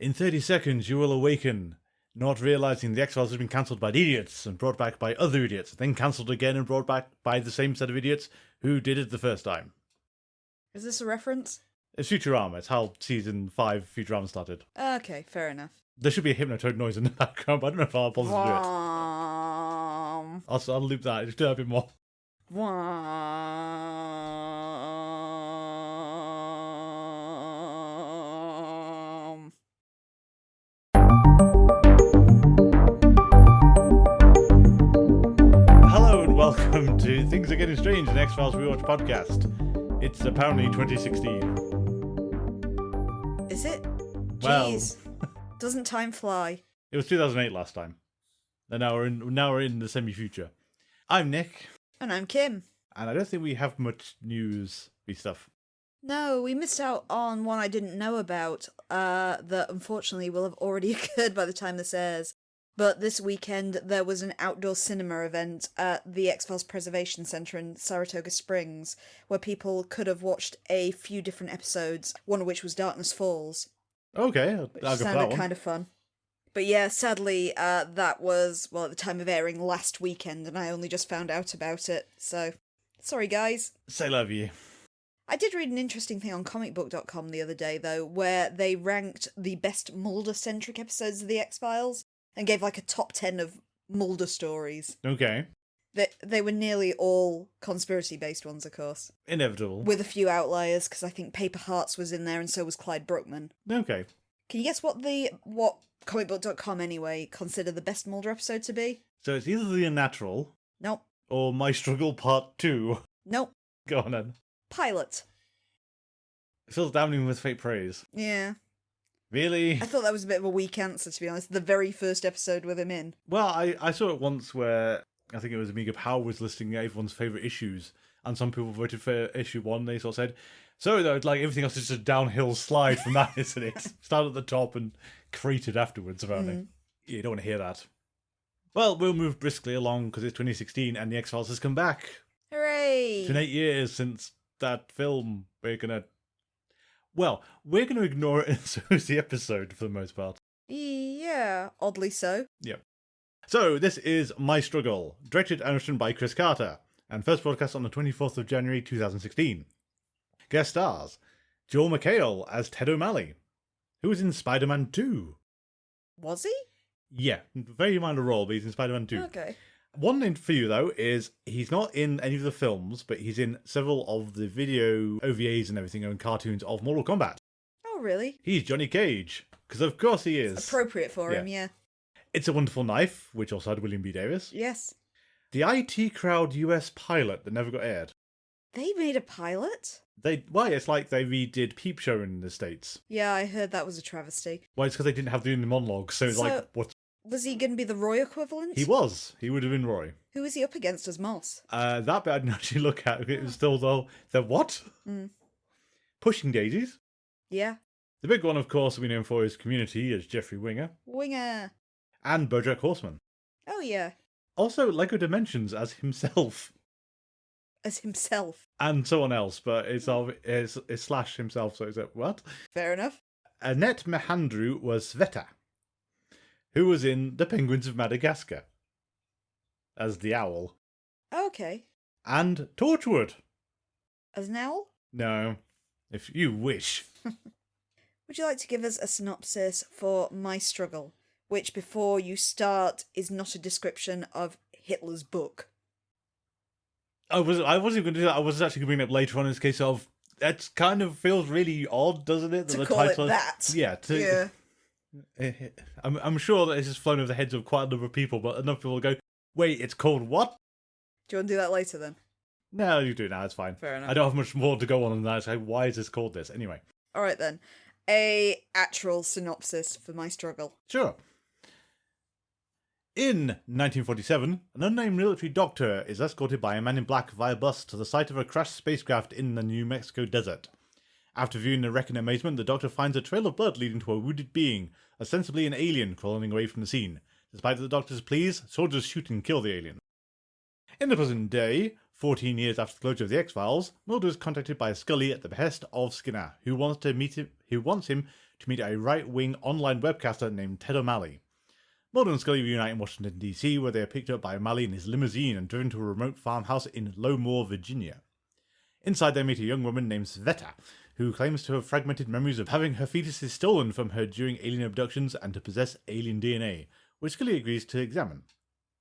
In 30 seconds, you will awaken, not realizing the X-Files has been cancelled by the idiots and brought back by other idiots, then cancelled again and brought back by the same set of idiots who did it the first time. Is this a reference? It's Futurama. It's how season 5 Futurama started. Okay, fair enough. There should be a hypnotoad noise in the background, but I don't know if I'll bother to do it. I'll loop that. Just do that a bit more. Hello and welcome to Things Are Getting Strange, an X-Files Rewatch podcast. It's apparently 2016. Is it? Well, Jeez. Doesn't time fly? It was 2008 last time. And now we're in the semi-future. I'm Nick. And I'm Kim. And I don't think we have much news-y stuff. No, we missed out on one I didn't know about, that unfortunately will have already occurred by the time this airs. But this weekend there was an outdoor cinema event at the X-Files Preservation Centre in Saratoga Springs, where people could have watched a few different episodes, one of which was Darkness Falls. Okay, I'll Which go for that sounded one. kind of fun. But yeah, sadly, that was, well, at the time of airing last weekend, and I only just found out about it, so sorry guys. Say love you. I did read an interesting thing on comicbook.com the other day, though, where they ranked the best Mulder-centric episodes of The X-Files, and gave like a top 10 of Mulder stories. Okay. They were nearly all conspiracy-based ones, of course. Inevitable. With a few outliers, because I think Paper Hearts was in there, and so was Clyde Brookman. Okay. Can you guess what comicbook.com anyway consider the best Mulder episode to be? So it's either The Unnatural Nope. or My Struggle Part 2. Nope. Go on then. Pilot. It feels damning with fake praise. Yeah. Really? I thought that was a bit of a weak answer, to be honest. The very first episode with him in. Well, I saw it once where I think it was Amiga Power was listing everyone's favourite issues, and some people voted for issue 1. They sort of said, so though, like everything else is just a downhill slide from that, isn't it? Start at the top and cratered afterwards, apparently. You don't want to hear that. Well, we'll move briskly along because it's 2016 and the X-Files has come back. Hooray! It's been 8 years since that film. We're going to ignore it and so is the episode for the most part. Yeah, oddly so. Yep. So, this is My Struggle, directed and written by Chris Carter, and first broadcast on the 24th of January 2016. Guest stars, Joel McHale as Ted O'Malley, who was in Spider-Man 2. Was he? Yeah, very minor role, but he's in Spider-Man 2. Okay. One thing for you, though, is he's not in any of the films, but he's in several of the video OVAs and everything and cartoons of Mortal Kombat. Oh, really? He's Johnny Cage, because of course he is. Appropriate for him, yeah. It's a Wonderful Knife, which also had William B. Davis. Yes. The IT Crowd US pilot that never got aired. They made a pilot? It's like they redid Peep Show in the States. Yeah, I heard that was a travesty. Well, it's because they didn't have the monologue, so it's like, what? Was he going to be the Roy equivalent? He was. He would have been Roy. Who was he up against as Moss? That bit I didn't actually look at. It was still, the what? Pushing Daisies. Yeah. The big one, of course, we know for his Community as Jeffrey Winger. Winger. And BoJack Horseman. Oh, yeah. Also, Lego Dimensions as himself. As himself. And someone else, but it's slash himself, so it's like, what? Fair enough. Annette Mahandru was Sveta, who was in The Penguins of Madagascar as the owl. Okay. And Torchwood. As an owl? No, if you wish. Would you like to give us a synopsis for My Struggle, which, before you start, is not a description of Hitler's book? I wasn't going to do that. I was actually going to bring it up later on in this case of, it kind of feels really odd, doesn't it? That to the call title it that. Yeah. Yeah. I'm sure that this has flown over the heads of quite a number of people, but enough people go, wait, it's called what? Do you want to do that later then? No, you do now, it's fine. Fair enough. I don't have much more to go on than that. It's like, why is this called this? Anyway. Alright then. A actual synopsis for My Struggle. Sure. In 1947, an unnamed military doctor is escorted by a man in black via bus to the site of a crashed spacecraft in the New Mexico desert. After viewing the wreck in amazement, the doctor finds a trail of blood leading to a wounded being, ostensibly an alien, crawling away from the scene. Despite the doctor's pleas, soldiers shoot and kill the alien. In the present day, 14 years after the closure of the X-Files, Mulder is contacted by Scully at the behest of Skinner, who wants him to meet a right-wing online webcaster named Ted O'Malley. Mulder and Scully reunite in Washington, D.C., where they are picked up by O'Malley in his limousine and driven to a remote farmhouse in Lowmore, Virginia. Inside, they meet a young woman named Sveta, who claims to have fragmented memories of having her fetuses stolen from her during alien abductions and to possess alien DNA, which Scully agrees to examine.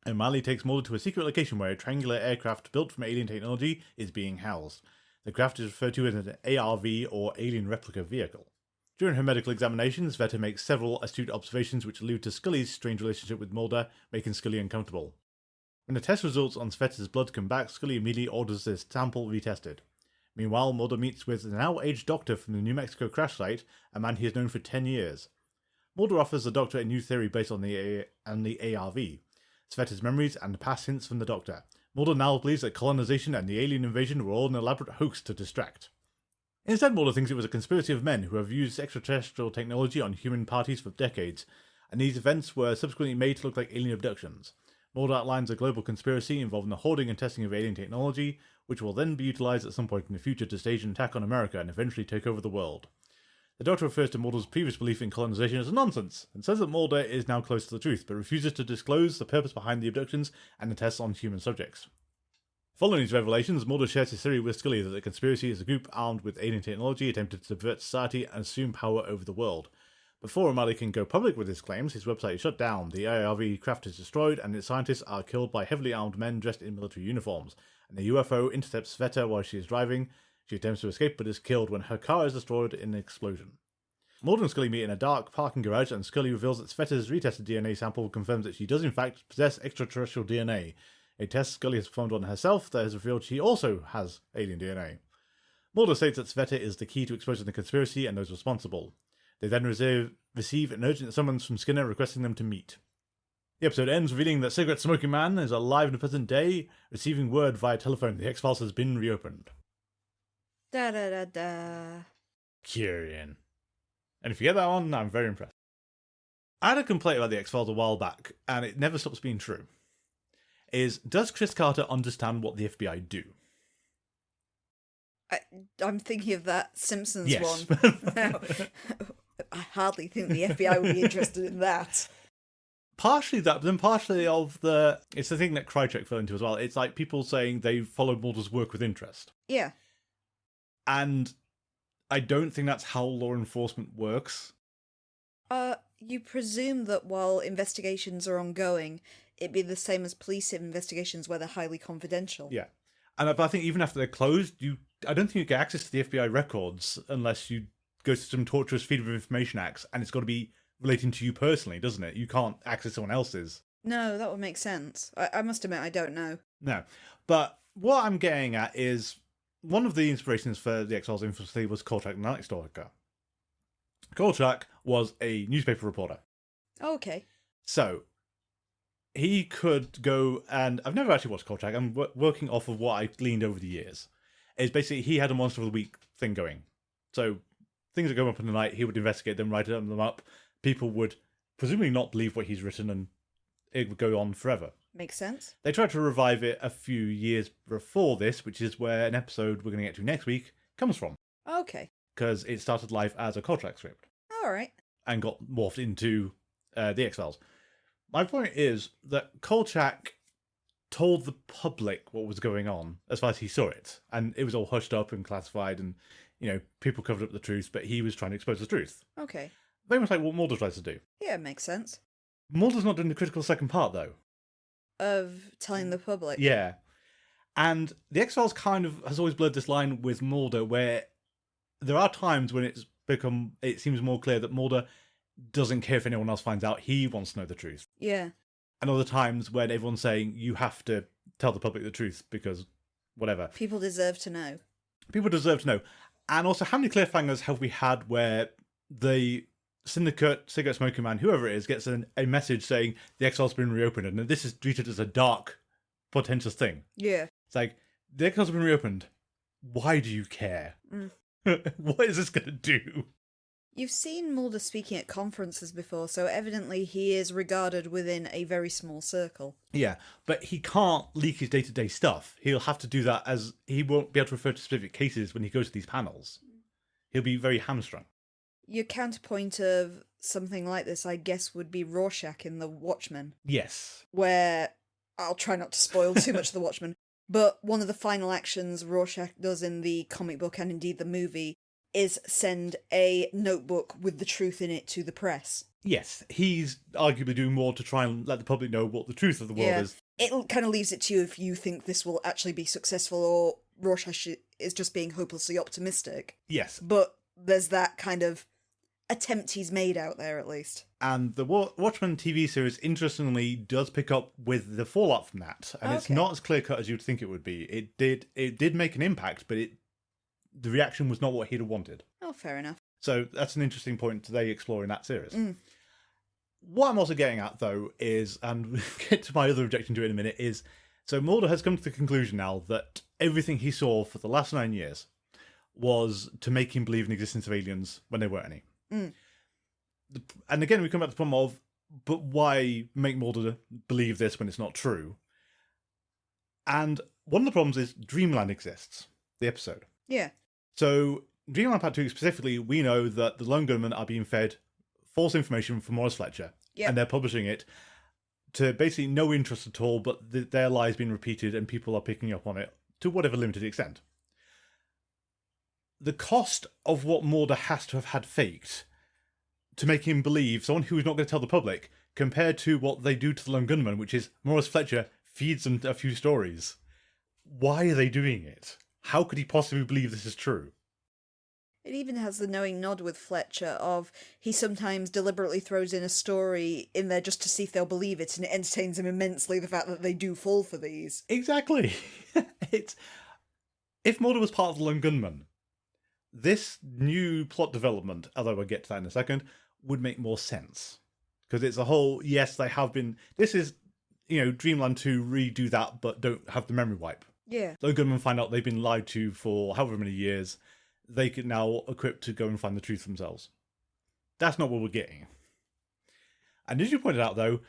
O'Malley takes Mulder to a secret location where a triangular aircraft built from alien technology is being housed. The craft is referred to as an ARV, or Alien Replica Vehicle. During her medical examination, Sveta makes several astute observations which allude to Scully's strange relationship with Mulder, making Scully uncomfortable. When the test results on Sveta's blood come back, Scully immediately orders this sample retested. Meanwhile, Mulder meets with the now-aged doctor from the New Mexico crash site, a man he has known for 10 years. Mulder offers the doctor a new theory based on the ARV, Sveta's memories and past hints from the doctor. Mulder now believes that colonization and the alien invasion were all an elaborate hoax to distract. Instead, Mulder thinks it was a conspiracy of men who have used extraterrestrial technology on human parties for decades, and these events were subsequently made to look like alien abductions. Mulder outlines a global conspiracy involving the hoarding and testing of alien technology, which will then be utilised at some point in the future to stage an attack on America and eventually take over the world. The Doctor refers to Mulder's previous belief in colonization as nonsense, and says that Mulder is now close to the truth, but refuses to disclose the purpose behind the abductions and the tests on human subjects. Following these revelations, Mulder shares his theory with Scully that the conspiracy is a group armed with alien technology attempted to subvert society and assume power over the world. Before O'Malley can go public with his claims, his website is shut down, the ARV craft is destroyed, and its scientists are killed by heavily armed men dressed in military uniforms, and the UFO intercepts Sveta while she is driving. She attempts to escape but is killed when her car is destroyed in an explosion. Mulder and Scully meet in a dark parking garage, and Scully reveals that Sveta's retested DNA sample confirms that she does in fact possess extraterrestrial DNA, a test Scully has performed on herself that has revealed she also has alien DNA. Mulder states that Sveta is the key to exposing the conspiracy and those responsible. They then receive an urgent summons from Skinner requesting them to meet. The episode ends revealing that Cigarette Smoking Man is alive in the present day, receiving word via telephone the X-Files has been reopened. Da da da da. Curian. And if you get that one, I'm very impressed. I had a complaint about the X-Files a while back, and it never stops being true. Does Chris Carter understand what the FBI do? I'm thinking of that Simpsons Yes. one. I hardly think the FBI would be interested in that. Partially that, but then partially it's the thing that Krychek fell into as well. It's like people saying they followed Mulder's work with interest. Yeah. And I don't think that's how law enforcement works. You presume that while investigations are ongoing, it'd be the same as police investigations where they're highly confidential. Yeah. But I think even after they're closed, I don't think you get access to the FBI records unless you go to some torturous Freedom of Information Acts, and it's got to be relating to you personally, doesn't it? You can't access someone else's. No, that would make sense. I must admit, I don't know. No. But what I'm getting at is, one of the inspirations for the X-Files infamously was Kolchak the Night Stalker. Kolchak was a newspaper reporter. Oh, okay. So, he could go, and I've never actually watched Kolchak, I'm working off of what I gleaned over the years. Is basically, he had a Monster of the Week thing going. So, things that go up in the night, he would investigate them, write them up. People would presumably not believe what he's written, and it would go on forever. Makes sense. They tried to revive it a few years before this, which is where an episode we're going to get to next week comes from. Okay. Because it started life as a Kolchak script. All right. And got morphed into the X-Files. My point is that Kolchak told the public what was going on as far as he saw it. And it was all hushed up and classified, and, people covered up the truth, but he was trying to expose the truth. Okay. Very much like what Mulder tries to do. Yeah, makes sense. Mulder's not doing the critical second part, though. Of telling the public. Yeah. And the X-Files kind of has always blurred this line with Mulder, where there are times when it seems more clear that Mulder doesn't care if anyone else finds out. He wants to know the truth. Yeah. And other times when everyone's saying, you have to tell the public the truth because whatever. People deserve to know. People deserve to know. And also, how many cliffhangers have we had where the syndicate, cigarette smoking man, whoever it is, gets a message saying the X-Files have been reopened, and this is treated as a dark, potential thing. Yeah. It's like, the X-Files have been reopened. Why do you care? Mm. What is this going to do? You've seen Mulder speaking at conferences before, so evidently he is regarded within a very small circle. Yeah, but he can't leak his day-to-day stuff. He'll have to do that he won't be able to refer to specific cases when he goes to these panels. He'll be very hamstrung. Your counterpoint of something like this, I guess, would be Rorschach in The Watchmen, Yes. where I'll try not to spoil too much of The Watchmen, but one of the final actions Rorschach does in the comic book and indeed the movie is send a notebook with the truth in it to the press. Yes, he's arguably doing more to try and let the public know what the truth of the world is. It kind of leaves it to you if you think this will actually be successful or Rorschach is just being hopelessly optimistic. Yes. But there's that kind of attempt he's made out there, at least. And the Watchmen TV series, interestingly, does pick up with the fallout from that. And it's not as clear-cut as you'd think it would be. It did make an impact, but the reaction was not what he'd have wanted. Oh, fair enough. So that's an interesting point they explore in that series. What I'm also getting at, though, is, and we'll get to my other objection to it in a minute, is, so Mulder has come to the conclusion now that everything he saw for the last 9 years was to make him believe in the existence of aliens when there weren't any. And again, we come back to the problem of, but why make Mulder believe this when it's not true? And one of the problems is Dreamland exists, the episode. Yeah. So, Dreamland Part 2 specifically, we know that the lone gunmen are being fed false information from Morris Fletcher, and they're publishing it to basically no interest at all, but their lies being repeated and people are picking up on it to whatever limited extent. The cost of what Mulder has to have had faked to make him believe someone who is not going to tell the public, compared to what they do to the lone gunman, which is Morris Fletcher feeds them a few stories. Why are they doing it? How could he possibly believe this is true? It even has the knowing nod with Fletcher of he sometimes deliberately throws in a story in there just to see if they'll believe it, and it entertains him immensely the fact that they do fall for these. Exactly. If Mulder was part of the lone gunman, this new plot development, although we'll get to that in a second, would make more sense. Because it's a whole, yes, they have been, this is, Dreamland 2 redo that, but don't have the memory wipe. Yeah. Lone gunmen find out they've been lied to for however many years. They can now equip to go and find the truth themselves. That's not what we're getting. And as you pointed out, though,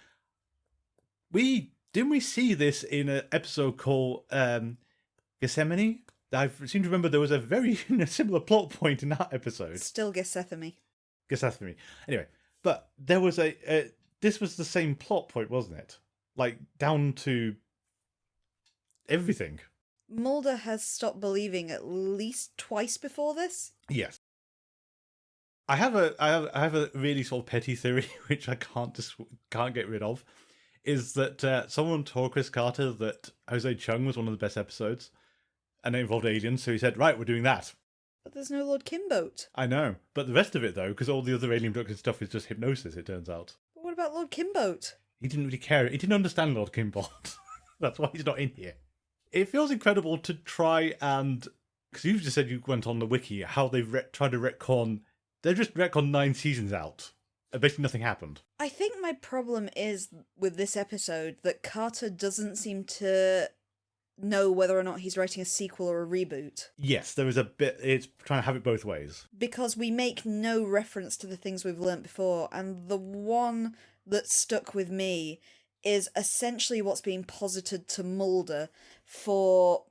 didn't we see this in an episode called Gethesmane? I seem to remember there was a very similar plot point in that episode. Still Gethesmane. Gethesmane. Anyway, but there was this was the same plot point, wasn't it? Like, down to everything. Mulder has stopped believing at least twice before this. Yes. I have a really sort of petty theory, which I can't get rid of, is that someone told Chris Carter that Jose Chung was one of the best episodes, and it involved aliens, so he said, right, we're doing that. But there's no Lord Kimboat. I know, but the rest of it, though, because all the other alien abduction stuff is just hypnosis, it turns out. But what about Lord Kimboat? He didn't really care. He didn't understand Lord Kimboat. That's why he's not in here. It feels incredible to try and... Because you've just said you went on the wiki, how they've tried to retcon... They've just retconned 9 seasons out. And basically nothing happened. I think my problem is with this episode that Carter doesn't seem to know whether or not he's writing a sequel or a reboot. Yes, there is a bit... It's trying to have it both ways. Because we make no reference to the things we've learnt before, and the one that stuck with me is essentially what's being posited to Mulder for,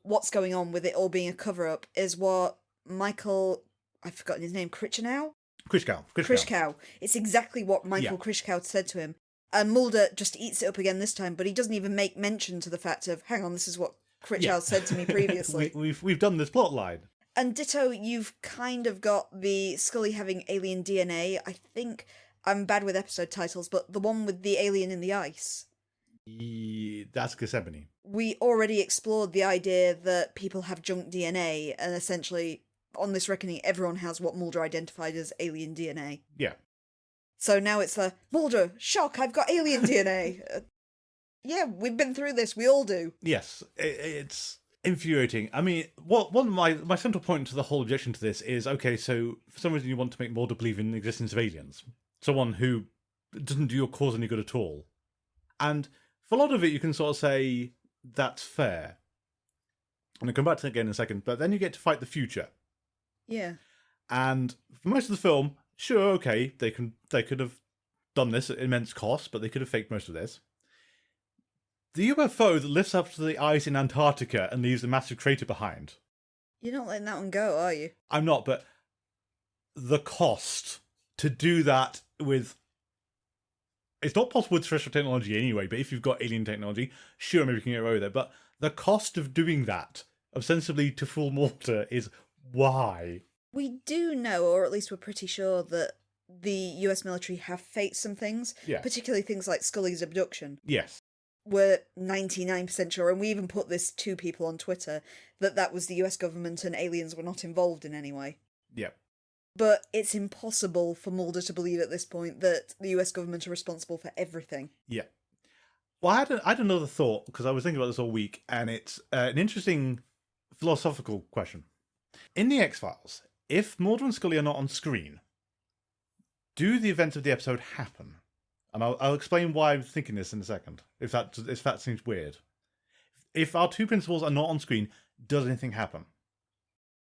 what's going on with it all being a cover-up is what Michael... I've forgotten his name, Krichkow? Krichkow. It's exactly what Michael Krichkow said to him. And Mulder just eats it up again this time, but he doesn't even make mention to the fact of, hang on, this is what Krichkow said to me previously. We've done this plot line. And ditto, you've kind of got the Scully having alien DNA. I think I'm bad with episode titles, but the one with the alien in the ice. That's Gethesmane. We already explored the idea that people have junk DNA, and essentially, on this reckoning, everyone has what Mulder identified as alien DNA. Yeah. So now it's the, Mulder, shock, I've got alien DNA. Yeah, we've been through this, we all do. Yes, it's infuriating. I mean, one of my central point to the whole objection to this is, okay, so for some reason you want to make Mulder believe in the existence of aliens. Someone who doesn't do your cause any good at all. And for a lot of it, you can sort of say, that's fair. And I'll come back to that again in a second, but then you get to fight the future. Yeah. And for most of the film, sure, okay, they could have done this at immense cost, but they could have faked most of this. The UFO that lifts up to the ice in Antarctica and leaves a massive crater behind. You're not letting that one go, are you? I'm not, but the cost to do that with... It's not possible with terrestrial technology anyway, but if you've got alien technology, sure, maybe you can get away with it. But the cost of doing that, ostensibly to fool Mulder, is why? We do know, or at least we're pretty sure, that the US military have faked some things, Yeah. particularly things like Scully's abduction. Yes. We're 99% sure, and we even put this to people on Twitter, that was the US government and aliens were not involved in any way. Yeah. But it's impossible for Mulder to believe at this point that the US government are responsible for everything. Yeah. Well, I had another thought, because I was thinking about this all week, and it's an interesting philosophical question. In the X-Files, if Mulder and Scully are not on screen, do the events of the episode happen? And I'll explain why I'm thinking this in a second, if that seems weird. If our two principals are not on screen, does anything happen?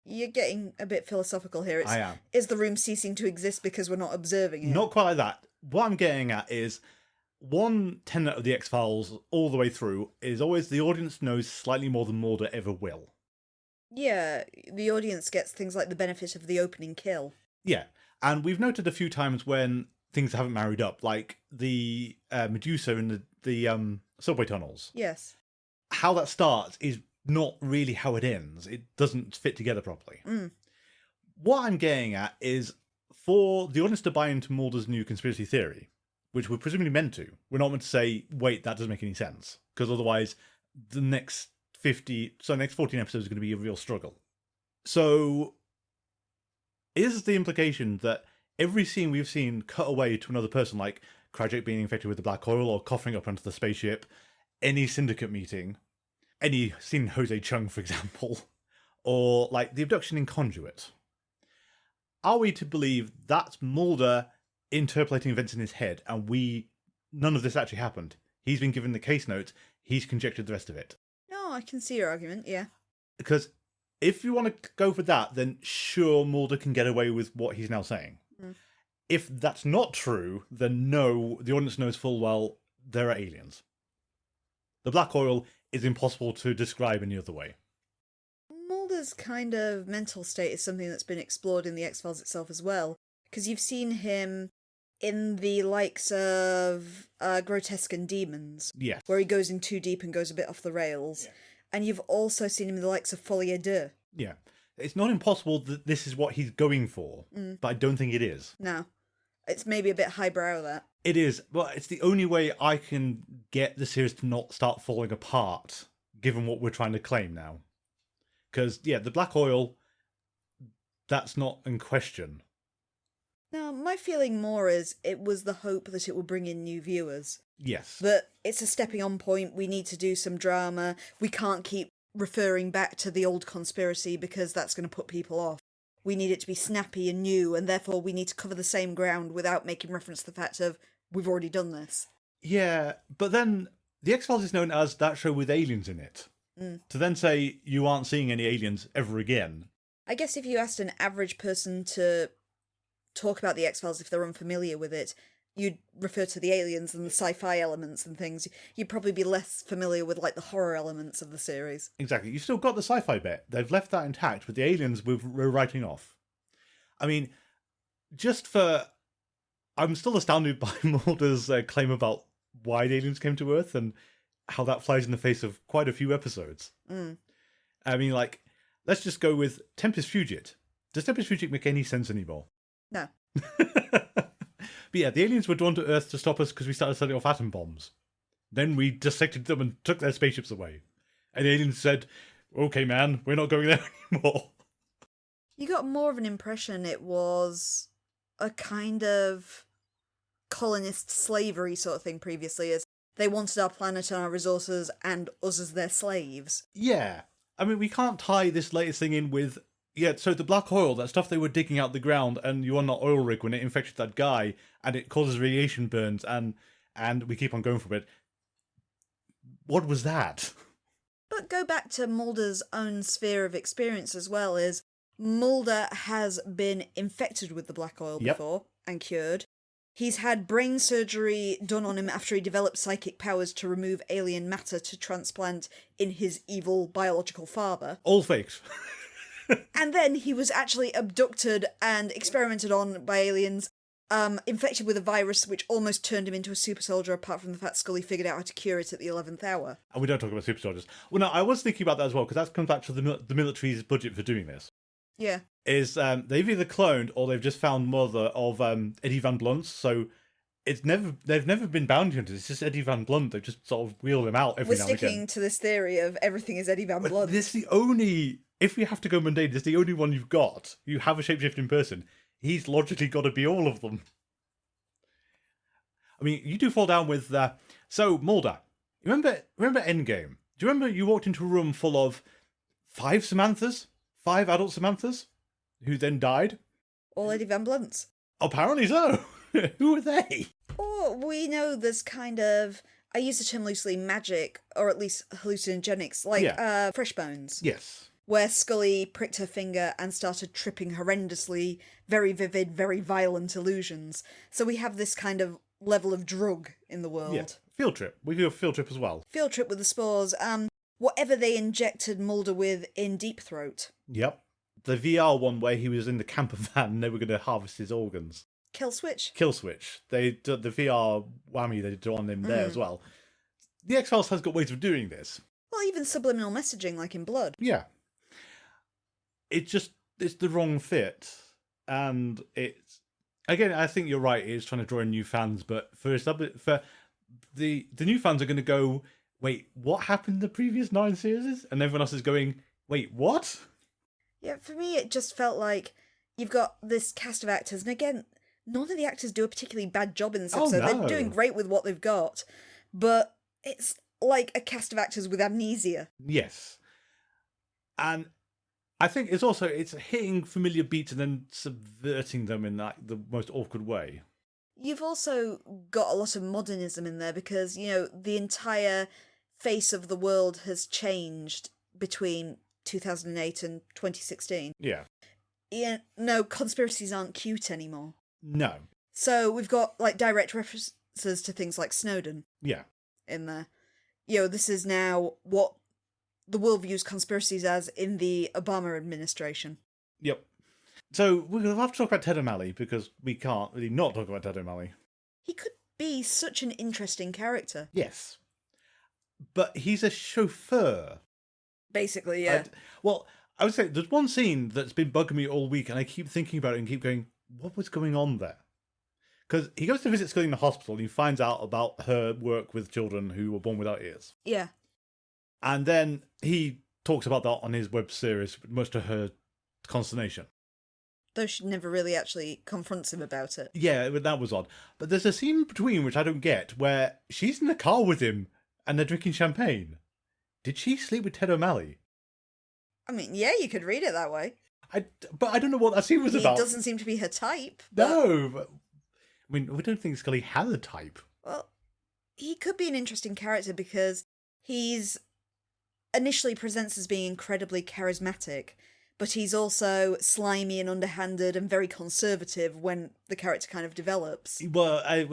You're getting a bit philosophical here. I am. Is the room ceasing to exist because we're not observing it? Not quite like that. What I'm getting at is, one tenet of the X-Files all the way through is always the audience knows slightly more than Mulder ever will. Yeah, the audience gets things like the benefit of the opening kill. Yeah, and we've noted a few times when things haven't married up, like the Medusa in the subway tunnels. Yes. How that starts is not really how it ends. It doesn't fit together properly. Mm. What I'm getting at is, for the audience to buy into Mulder's new conspiracy theory, which we're presumably meant to, we're not meant to say, wait, that doesn't make any sense, because otherwise the next 14 episodes are going to be a real struggle. So, is the implication that every scene we've seen cut away to another person, like Krajek being infected with the black oil or coughing up onto the spaceship, any syndicate meeting, any scene in Jose Chung, for example, or like the abduction in Conduit, are we to believe that's Mulder interpolating events in his head and none of this actually happened? He's been given the case notes, he's conjectured the rest of it. No, I can see your argument, yeah. Because if you want to go for that, then sure, Mulder can get away with what he's now saying. Mm. If that's not true, then no, the audience knows full well there are aliens. The black oil is impossible to describe any other way. Mulder's kind of mental state is something that's been explored in the X-Files itself as well, because you've seen him in the likes of Grotesque and Demons, Yes. where he goes in too deep and goes a bit off the rails. Yeah. And you've also seen him in the likes of Folie à Deux. Yeah. It's not impossible that this is what he's going for, but I don't think it is. No. It's maybe a bit highbrow, that. It is, but it's the only way I can get the series to not start falling apart, given what we're trying to claim now. Because, yeah, the black oil, that's not in question. No, my feeling more is it was the hope that it will bring in new viewers. Yes. That it's a stepping on point, we need to do some drama, we can't keep referring back to the old conspiracy because that's going to put people off. We need it to be snappy and new, and therefore we need to cover the same ground without making reference to the fact of, we've already done this. Yeah, but then the X-Files is known as that show with aliens in it. To then say you aren't seeing any aliens ever again. I guess if you asked an average person to talk about the X-Files if they're unfamiliar with it, you'd refer to the aliens and the sci-fi elements and things. You'd probably be less familiar with like the horror elements of the series. Exactly. You've still got the sci-fi bit. They've left that intact, but the aliens we're writing off. I mean, I'm still astounded by Mulder's claim about why the aliens came to Earth and how that flies in the face of quite a few episodes. I mean, like, let's just go with Tempest Fugit. Does Tempest Fugit make any sense anymore? No. But yeah, the aliens were drawn to Earth to stop us because we started setting off atom bombs. Then we dissected them and took their spaceships away. And the aliens said, okay, man, we're not going there anymore. You got more of an impression it was a kind of colonist slavery sort of thing previously, as they wanted our planet and our resources and us as their slaves. Yeah. I mean, we can't tie this latest thing in with, yeah, so the black oil, that stuff they were digging out the ground, and you're on that oil rig when it infected that guy, and it causes radiation burns, and we keep on going for it. What was that? But go back to Mulder's own sphere of experience as well, is Mulder has been infected with the black oil before and cured. He's had brain surgery done on him after he developed psychic powers to remove alien matter to transplant in his evil biological father. All faked. And then he was actually abducted and experimented on by aliens, infected with a virus which almost turned him into a super soldier, apart from the fact Scully figured out how to cure it at the 11th hour. And we don't talk about super soldiers. Well, no, I was thinking about that as well, because that comes back to the military's budget for doing this. Yeah. Is they've either cloned or they've just found Mulder of Eddie Van Blunt's, so they've never been bounty hunters. It's just Eddie Van Blunt. They just sort of wheel him out every now and again. We're sticking to this theory of everything is Eddie Van Blunt. This is the only, if we have to go mundane, this is the only one you've got. You have a shapeshifting person. He's logically got to be all of them. I mean, you do fall down with so Mulder. Remember Endgame? Do you remember you walked into a room full of 5 Samanthas? 5 adult Samanthas? Who then died? All Eddie Van Blunts. Apparently so. Who are they? Or we know there's kind of, I use the term loosely, magic, or at least hallucinogenics, like fresh bones. Yes. Where Scully pricked her finger and started tripping horrendously, very vivid, very violent illusions. So we have this kind of level of drug in the world. Yeah. Field trip. We do a field trip as well. Field trip with the spores. Whatever they injected Mulder with in Deep Throat. Yep. The VR one where he was in the camper van and they were going to harvest his organs. Kill switch. They did the VR whammy they did on him there as well. The X-Files has got ways of doing this. Well, even subliminal messaging like in Blood. Yeah. It's the wrong fit. And it's, again, I think you're right, it's trying to draw in new fans, but for the new fans are going to go, wait, what happened in the previous 9 series? And everyone else is going, wait, what? Yeah, for me, it just felt like you've got this cast of actors, and again, none of the actors do a particularly bad job in this episode. No. They're doing great with what they've got, but it's like a cast of actors with amnesia. Yes. And I think it's hitting familiar beats and then subverting them in the most awkward way. You've also got a lot of modernism in there because, the entire face of the world has changed between 2008 and 2016. Yeah. Yeah, no, conspiracies aren't cute anymore. No. So we've got, direct references to things like Snowden. Yeah. In there. This is now what the world views conspiracies as in the Obama administration. Yep. So we'll have to talk about Ted O'Malley because we can't really not talk about Ted O'Malley. He could be such an interesting character. Yes. But he's a chauffeur. Basically, yeah. I would say there's one scene that's been bugging me all week and I keep thinking about it and keep going, what was going on there? Because he goes to visit Scully in the hospital and he finds out about her work with children who were born without ears. Yeah. And then he talks about that on his web series, much to her consternation. Though she never really actually confronts him about it. Yeah, that was odd. But there's a scene between which I don't get where she's in the car with him and they're drinking champagne. Did she sleep with Ted O'Malley? I mean, yeah, you could read it that way. But I don't know what that scene was about. He doesn't seem to be her type. No, but I mean, we don't think Scully had a type. Well, he could be an interesting character because he's initially presents as being incredibly charismatic, but he's also slimy and underhanded and very conservative when the character kind of develops. Well, I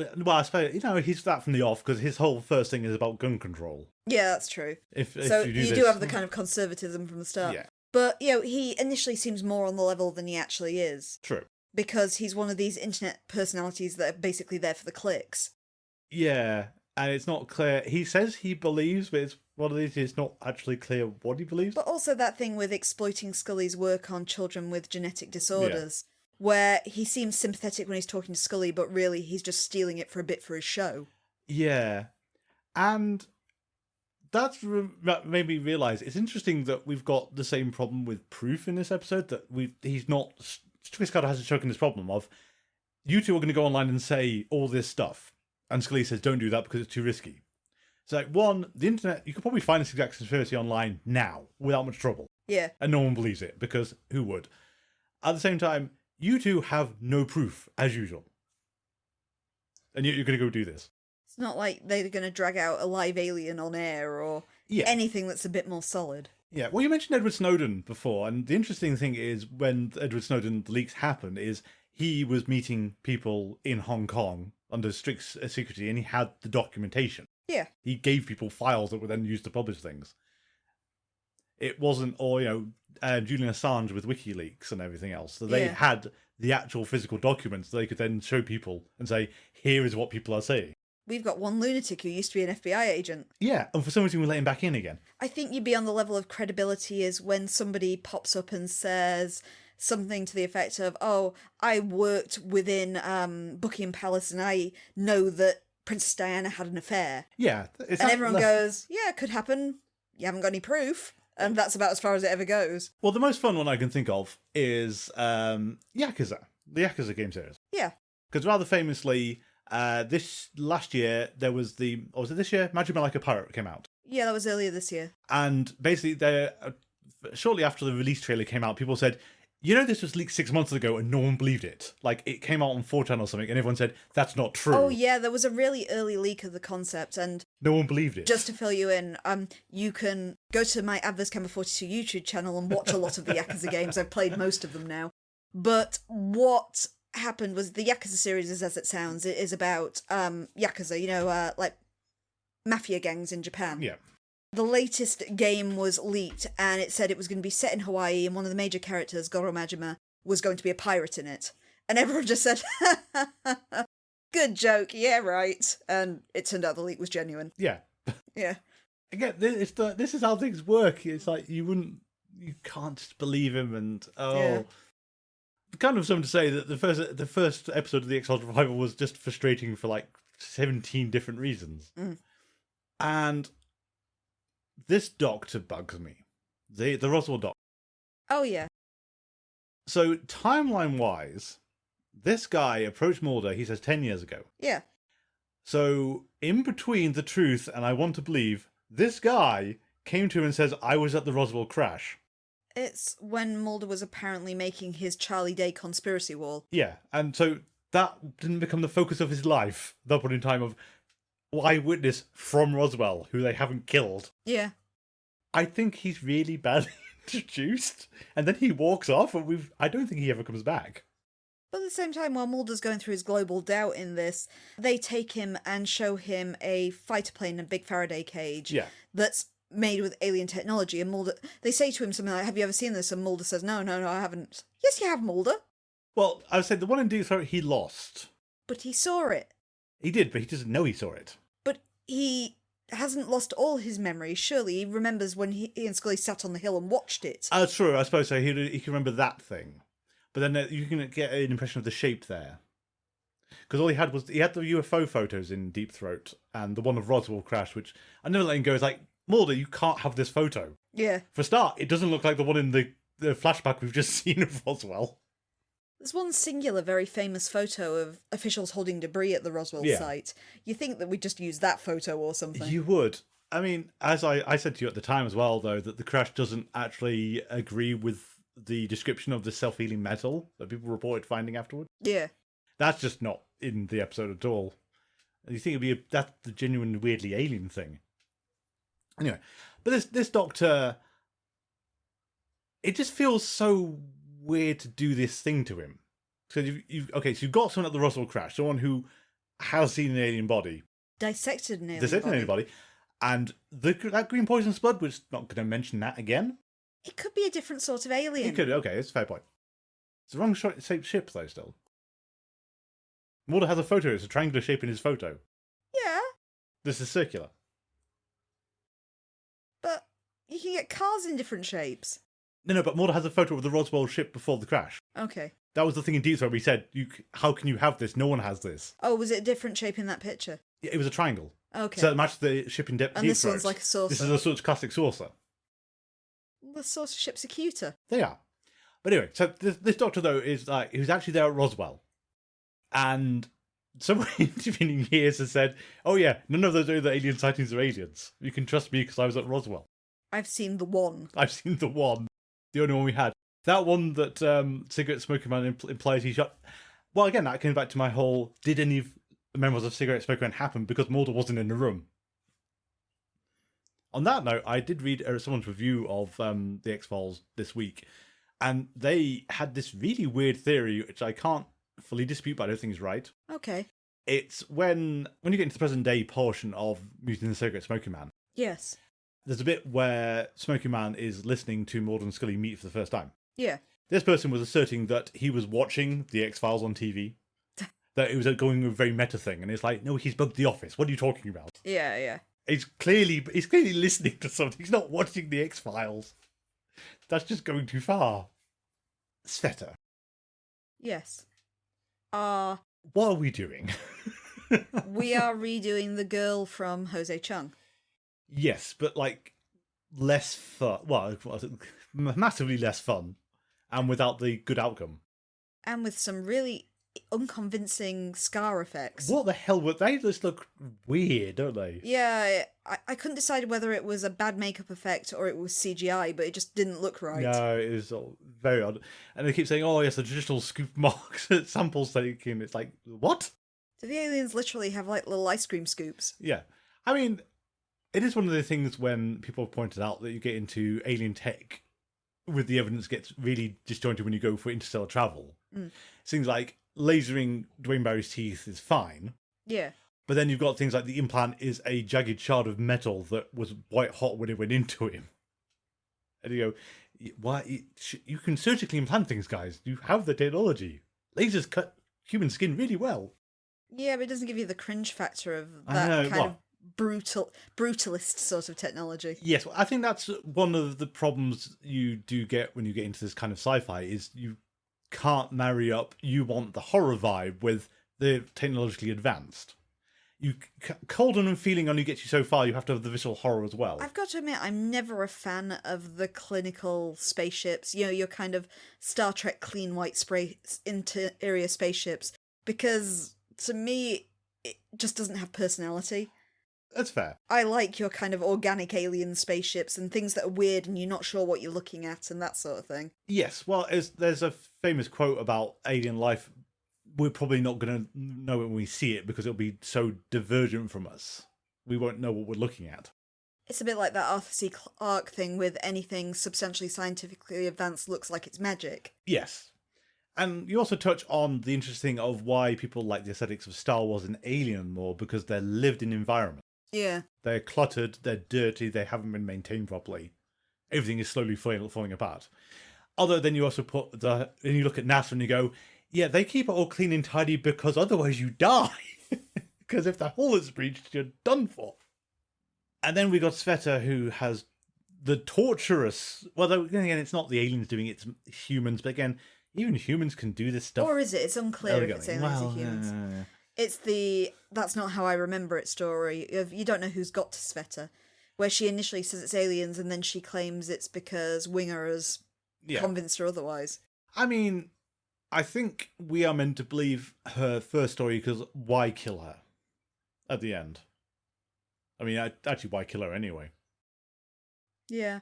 suppose, he's that from the off because his whole first thing is about gun control. Yeah, that's true. If you do have the kind of conservatism from the start. Yeah. But, he initially seems more on the level than he actually is. True. Because he's one of these internet personalities that are basically there for the clicks. Yeah, and it's not clear. He says he believes, but it's one of these, it's not actually clear what he believes. But also that thing with exploiting Scully's work on children with genetic disorders, where he seems sympathetic when he's talking to Scully, but really he's just stealing it for a bit for his show. Yeah. And that's made me realise it's interesting that we've got the same problem with Proof in this episode, that he's not... Twistcard has a choke in this problem of, you two are going to go online and say all this stuff. And Scully says, don't do that because it's too risky. So, one, the internet, you could probably find this exact conspiracy online now without much trouble. Yeah. And no one believes it, because who would? At the same time, you two have no proof, as usual. And you're going to go do this. It's not like they're going to drag out a live alien on air or anything that's a bit more solid. Yeah, well, you mentioned Edward Snowden before, and the interesting thing is when Edward Snowden leaks happened is he was meeting people in Hong Kong under strict secrecy, and he had the documentation. Yeah. He gave people files that were then used to publish things. It wasn't all, Julian Assange with WikiLeaks and everything else. So they had the actual physical documents they could then show people and say, here is what people are saying. We've got one lunatic who used to be an FBI agent. Yeah, and for some reason we let him back in again. I think you'd be on the level of credibility as when somebody pops up and says something to the effect of, oh, I worked within Buckingham Palace and I know that Princess Diana had an affair. Yeah. And everyone goes, yeah, it could happen. You haven't got any proof. And that's about as far as it ever goes. Well, the most fun one I can think of is Yakuza, the Yakuza game series. Yeah. Because rather famously, this last year, there was or was it this year? Magic Man Like a Pirate came out. Yeah, that was earlier this year. And basically, shortly after the release trailer came out, people said, this was leaked 6 months ago and no one believed it. Like, it came out on 4chan or something and everyone said, that's not true. Oh, yeah, there was a really early leak of the concept and... no one believed it. Just to fill you in, you can go to my Adverse Camera 42 YouTube channel and watch a lot of the Yakuza games. I've played most of them now. But what happened was the Yakuza series is as it sounds. It is about Yakuza, like mafia gangs in Japan. Yeah. The latest game was leaked and it said it was going to be set in Hawaii and one of the major characters, Goro Majima, was going to be a pirate in it. And everyone just said, good joke, yeah, right. And it turned out the leak was genuine. Yeah. Yeah. Again, this is how things work. It's like you can't just believe him and, Kind of something to say that the first episode of the X-Files Revival was just frustrating for like 17 different reasons. Mm. And this doctor bugs me. The Roswell doctor. Oh, yeah. So, timeline-wise, this guy approached Mulder, he says, 10 years ago. Yeah. So, in between the truth and I want to believe, this guy came to him and says, I was at the Roswell crash. It's when Mulder was apparently making his Charlie Day conspiracy wall. Yeah, and so that didn't become the focus of his life, that point in time of eyewitness from Roswell, who they haven't killed. Yeah. I think he's really badly introduced, and then he walks off, and I don't think he ever comes back. But at the same time, while Mulder's going through his global doubt in this, they take him and show him a fighter plane in a big Faraday cage that's made with alien technology, and Mulder, they say to him something like, have you ever seen this? And Mulder says, no, I haven't. Yes, you have, Mulder. Well, I would say the one in Deep Throat he lost. But he saw it. He did, but he doesn't know he saw it. But he hasn't lost all his memories. Surely he remembers when he and Scully sat on the hill and watched it. True, I suppose so. He can remember that thing. But then you can get an impression of the shape there. Because all he had the UFO photos in Deep Throat and the one of Roswell crash, which I never let him go. It's like, Mulder, you can't have this photo. Yeah. For a start, it doesn't look like the one in the flashback we've just seen of Roswell. There's one singular, very famous photo of officials holding debris at the Roswell site. You think that we'd just use that photo or something. You would. I mean, as I said to you at the time as well, though, that the crash doesn't actually agree with the description of the self-healing metal that people reported finding afterward. Yeah. That's just not in the episode at all. You think that's the genuine weirdly alien thing. Anyway, but this doctor, it just feels so weird to do this thing to him. So you've got someone at the Roswell crash, someone who has seen an alien body, dissected an alien body, and that green poisonous blood. We're just not going to mention that again. It could be a different sort of alien. It could. Okay, it's a fair point. It's the wrong shaped ship though. Still, Mulder has a photo. It's a triangular shape in his photo. Yeah. This is circular. But you can get cars in different shapes. No, but Mulder has a photo of the Roswell ship before the crash. Okay. That was the thing in Deep Throat where he said, how can you have this? No one has this. Oh, was it a different shape in that picture? Yeah, it was a triangle. Okay. So it matched the ship in Deep Throat. And this one's like a saucer. This is a sort of classic saucer. The saucer ships are cuter. They are. But anyway, so this doctor, though, is like, he was actually there at Roswell. And someone intervening years has said, oh yeah, none of those other alien sightings are aliens. You can trust me because I was at Roswell. I've seen the one. I've seen the one. The only one we had. That one that Cigarette Smoker Man implies he shot. Well, again, that came back to my whole, did any memoirs of Cigarette Smoker Man happen because Mulder wasn't in the room? On that note, I did read someone's review of the X-Files this week, and they had this really weird theory, which I can't fully dispute, but I don't think is right. Okay. It's when you get into the present day portion of Mutant the Cigarette Smoker Man. Yes. there's a bit where Smoky Man is listening to Mulder and Scully meet for the first time. Yeah. This person was asserting that he was watching the X-Files on TV, that it was going a very meta thing, and it's like, no, he's bugged The Office. What are you talking about? Yeah, yeah. He's clearly listening to something. He's not watching the X-Files. That's just going too far. Sveta. Yes. What are we doing? We are redoing the girl from Jose Chung. Yes, but like less fun. Well, massively less fun, and without the good outcome. And with some really unconvincing scar effects. What the hell would they just look weird, don't they? Yeah, I couldn't decide whether it was a bad makeup effect or it was CGI, but it just didn't look right. No, it is very odd. And they keep saying, oh yes, the traditional scoop marks samples taken. It's like, what? Do the aliens literally have like little ice cream scoops? Yeah. I mean, it is one of the things when people have pointed out that you get into alien tech with the evidence gets really disjointed when you go for interstellar travel. Things like lasering Dwayne Barry's teeth is fine. Yeah. But then you've got things like the implant is a jagged shard of metal that was white hot when it went into him. And you go, why? You can surgically implant things, guys. You have the technology. Lasers cut human skin really well. Yeah, but it doesn't give you the cringe factor of that of brutalist sort of technology. Yes, I think that's one of the problems you do get when you get into this kind of sci-fi is you can't marry up, you want the horror vibe with the technologically advanced. Cold and feeling only gets you so far, you have to have the visual horror as well. I've got to admit, I'm never a fan of the clinical spaceships, you know, your kind of Star Trek clean white interior spaceships, because to me, it just doesn't have personality. That's fair. I like your kind of organic alien spaceships and things that are weird and you're not sure what you're looking at and that sort of thing. Yes, well, there's a famous quote about alien life. We're probably not going to know it when we see it because it'll be so divergent from us. We won't know what we're looking at. It's a bit like that Arthur C. Clarke thing with anything substantially scientifically advanced looks like it's magic. Yes. And you also touch on the interesting of why people like the aesthetics of Star Wars and Alien more, because they're lived in environments. Yeah. They're cluttered, they're dirty, they haven't been maintained properly. Everything is slowly falling apart. Although then you also then you look at NASA and you go, yeah, they keep it all clean and tidy because otherwise you die. Because if the hull is breached, you're done for. And then we got Sveta, who has the torturous... Well, again, it's not the aliens doing it, it's humans. But again, even humans can do this stuff. Or is it? It's unclear if it's aliens or humans. Yeah. It's the "that's not how I remember it" story of you don't know who's got to Sveta, where she initially says it's aliens and then she claims it's because Winger has convinced her otherwise. I mean, I think we are meant to believe her first story because why kill her at the end? I mean, actually, why kill her anyway? Yeah.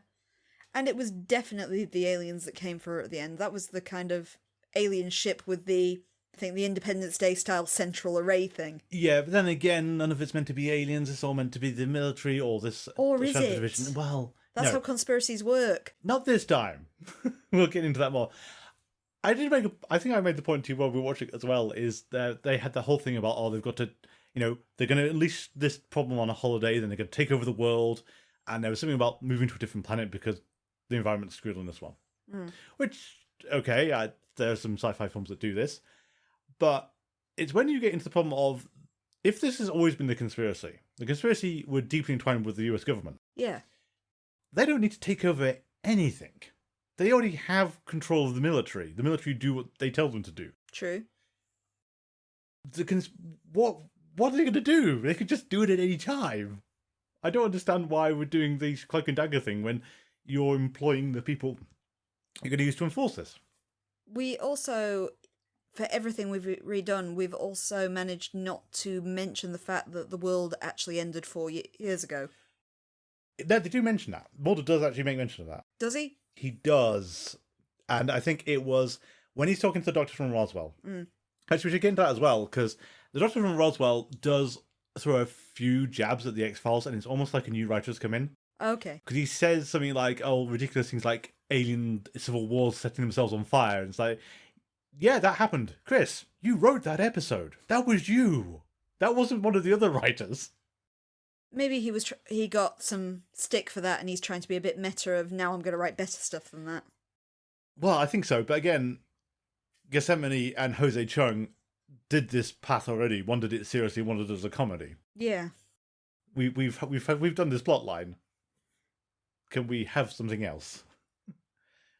And it was definitely the aliens that came for her at the end. That was the kind of alien ship with the Independence Day style central array thing. Yeah, but then again, none of it's meant to be aliens. It's all meant to be the military or this... Or is it? Division. Well, that's how conspiracies work. Not this time. We'll get into that more. I think I made the point to you while we were watching as well, is that they had the whole thing about, they've got to, they're going to unleash this problem on a holiday, then they're going to take over the world, and there was something about moving to a different planet because the environment's screwed on this one. Which, okay, there are some sci-fi films that do this, but it's when you get into the problem of, if this has always been the conspiracy were deeply entwined with the US government. Yeah. They don't need to take over anything. They already have control of the military. The military do what they tell them to do. True. What are they going to do? They could just do it at any time. I don't understand why we're doing the cloak and dagger thing when you're employing the people you're going to use to enforce this. We also, for everything we've redone, we've also managed not to mention the fact that the world actually ended 4 years ago. They do mention that. Mulder does actually make mention of that. Does he? He does. And I think it was when he's talking to the doctor from Roswell. Actually, we should get into that as well, because the doctor from Roswell does throw a few jabs at the X-Files, and it's almost like a new writer's come in. Okay. Because he says something like, ridiculous things like alien civil wars setting themselves on fire. And it's like, yeah, that happened. Chris, you wrote that episode. That was you. That wasn't one of the other writers. Maybe he got some stick for that, and he's trying to be a bit meta of now I'm going to write better stuff than that. Well, I think so, but again, Gethesmane and Jose Chung did this path already. One did it seriously, one did it as a comedy. Yeah. We've done this plot line. Can we have something else?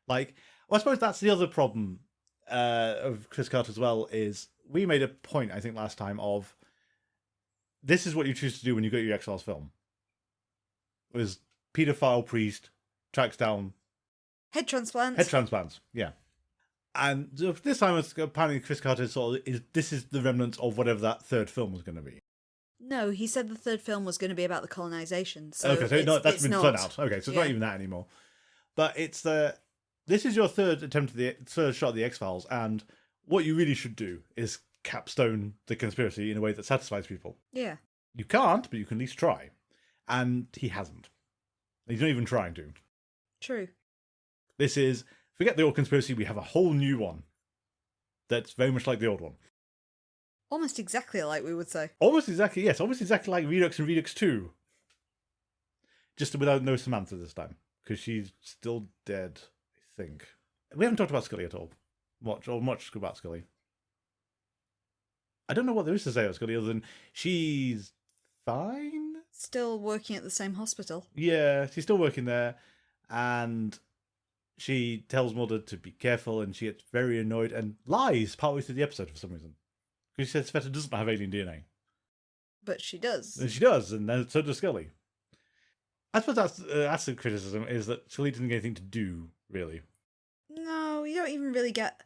Well, I suppose that's the other problem of Chris Carter as well, is we made a point, I think, last time of this is what you choose to do when you go to your X-Files film. It was paedophile priest tracks down Head transplants. Head transplants, yeah. And this time, apparently, Chris Carter this is the remnants of whatever that third film was going to be. No, he said the third film was going to be about the colonization. So okay, so that's been fled out. Okay, so it's not even that anymore. But this is your third attempt at the third shot of the X-Files, and what you really should do is capstone the conspiracy in a way that satisfies people. Yeah. You can't, but you can at least try. And he hasn't. He's not even trying to. True. This is, forget the old conspiracy, we have a whole new one that's very much like the old one. Almost exactly like we would say. Almost exactly, yes. Almost exactly like Redux and Redux 2. Just without no Samantha this time. Because she's still dead, I think. We haven't talked about Scully at all. Much about Scully. I don't know what there is to say about Scully other than she's fine? Still working at the same hospital. Yeah, she's still working there. And she tells Mulder to be careful, and she gets very annoyed and lies partway through the episode for some reason. Because she says Sveta doesn't have alien DNA. But she does. And she does, and then so does Scully. I suppose that's the criticism, is that Scully didn't get anything to do, really. No, you don't even really get,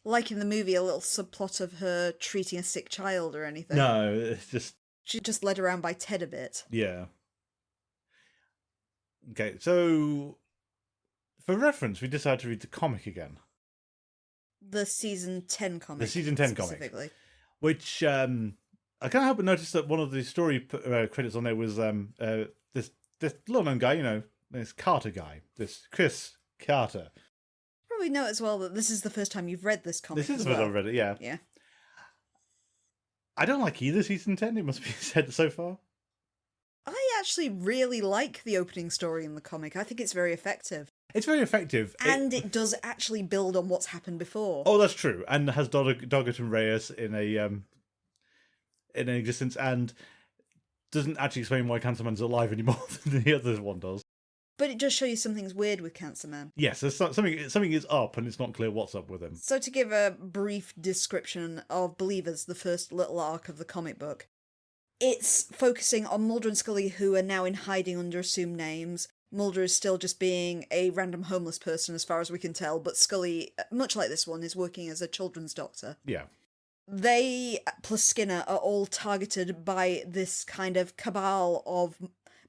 like in the movie, a little subplot of her treating a sick child or anything. No, it's just... She's just led around by Ted a bit. Yeah. Okay, so... For reference, we decided to read the comic again. The season 10 comic. The season 10 specifically. comic. Which, I can't help but notice that one of the story credits on there was this little-known guy, this Carter guy. This Chris Carter. Probably note as well that this is the first time you've read this comic. This is the first time I've read it, yeah. Yeah. I don't like either season 10, it must be said so far. I actually really like the opening story in the comic. I think it's very effective. It's very effective. And it does actually build on what's happened before. Oh, that's true. And has Doggett and Reyes in an existence, and doesn't actually explain why Cancerman's alive any more than the other one does. But it does show you something's weird with Cancerman. Yes, there's something is up, and it's not clear what's up with him. So to give a brief description of Believers, the first little arc of the comic book, it's focusing on Mulder and Scully, who are now in hiding under assumed names. Mulder is still just being a random homeless person as far as we can tell, but Scully, much like this one, is working as a children's doctor. Yeah. They, plus Skinner, are all targeted by this kind of cabal of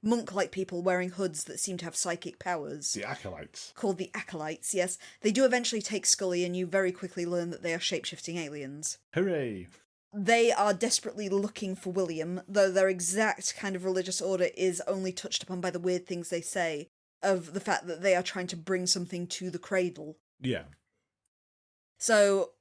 monk-like people wearing hoods that seem to have psychic powers. The Acolytes. Called the Acolytes, yes. They do eventually take Scully, and you very quickly learn that they are shape-shifting aliens. Hooray! They are desperately looking for William, though their exact kind of religious order is only touched upon by the weird things they say, of the fact that they are trying to bring something to the cradle. Yeah. So,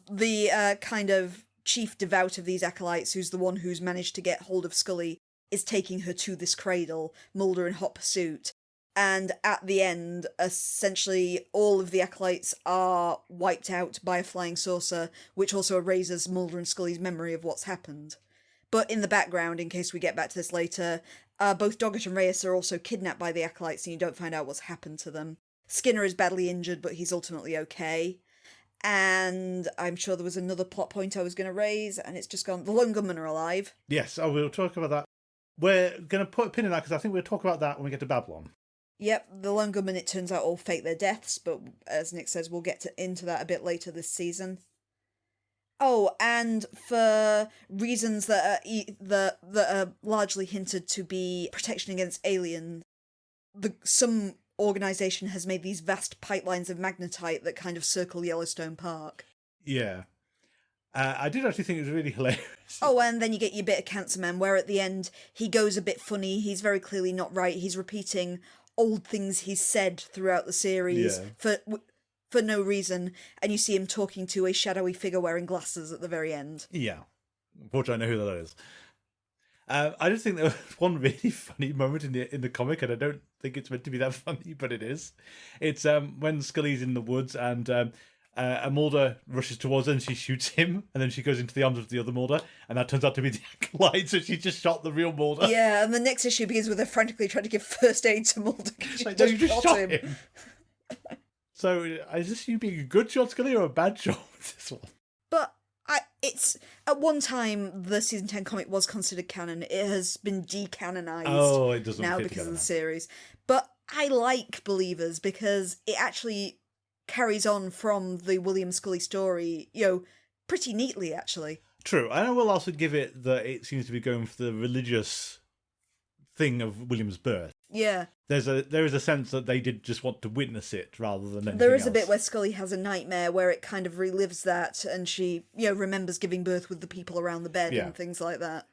the kind of chief devout of these acolytes, who's the one who's managed to get hold of Scully, is taking her to this cradle, Mulder in hot pursuit. And at the end, essentially, all of the acolytes are wiped out by a flying saucer, which also erases Mulder and Scully's memory of what's happened. But in the background, in case we get back to this later, both Doggett and Reyes are also kidnapped by the acolytes, and you don't find out what's happened to them. Skinner is badly injured, but he's ultimately okay. And I'm sure there was another plot point I was going to raise, and it's just gone. The Lone Gunmen are alive. Yes, we'll talk about that. We're going to put a pin in that, because I think we'll talk about that when we get to Babylon. Yep, the Lone Gunmen, it turns out, all fake their deaths, but as Nick says, we'll get into that a bit later this season. Oh, and for reasons that are largely hinted to be protection against aliens, some organisation has made these vast pipelines of magnetite that kind of circle Yellowstone Park. Yeah. I did actually think it was really hilarious. Oh, and then you get your bit of Cancerman, where at the end, he goes a bit funny, he's very clearly not right, he's repeating old things he's said throughout the series for no reason, and you see him talking to a shadowy figure wearing glasses at the very end. Yeah. Unfortunately, I know who that is. I just think there was one really funny moment in the comic, and I don't think it's meant to be that funny, but it is. It's when Scully's in the woods and a Mulder rushes towards her and she shoots him, and then she goes into the arms of the other Mulder, and that turns out to be the acolyte, so she just shot the real Mulder. Yeah, and the next issue begins with her frantically trying to give first aid to Mulder. Like, no, you just shot him. So is this you being a good shot, Scully, or a bad shot with this one? But it's at one time the season 10 comic was considered canon. It has been decanonized. Oh, it doesn't now fit because of the now. series. But I like Believers because it actually carries on from the William Scully story, pretty neatly actually. True, and I will also give it that it seems to be going for the religious thing of William's birth. Yeah. There is a sense that they did just want to witness it rather than anything There is else. a bit where Scully has a nightmare where it kind of relives that, and she, remembers giving birth with the people around the bed and things like that.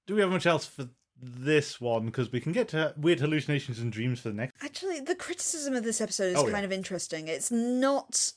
Do we have much else for this one? Because we can get to weird hallucinations and dreams for the next. Actually, the criticism of this episode is kind of interesting. It's not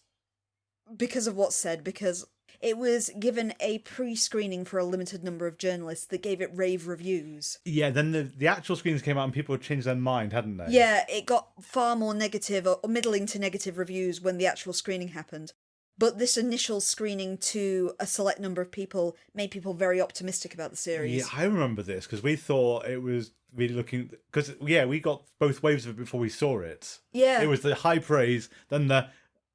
because of what's said, because it was given a pre-screening for a limited number of journalists that gave it rave reviews. Yeah, then the actual screens came out and people had changed their mind, hadn't they? Yeah, it got far more negative or middling to negative reviews when the actual screening happened. But this initial screening to a select number of people made people very optimistic about the series. Yeah, I remember this because we thought it was really looking... Because, we got both waves of it before we saw it. Yeah. It was the high praise, then the...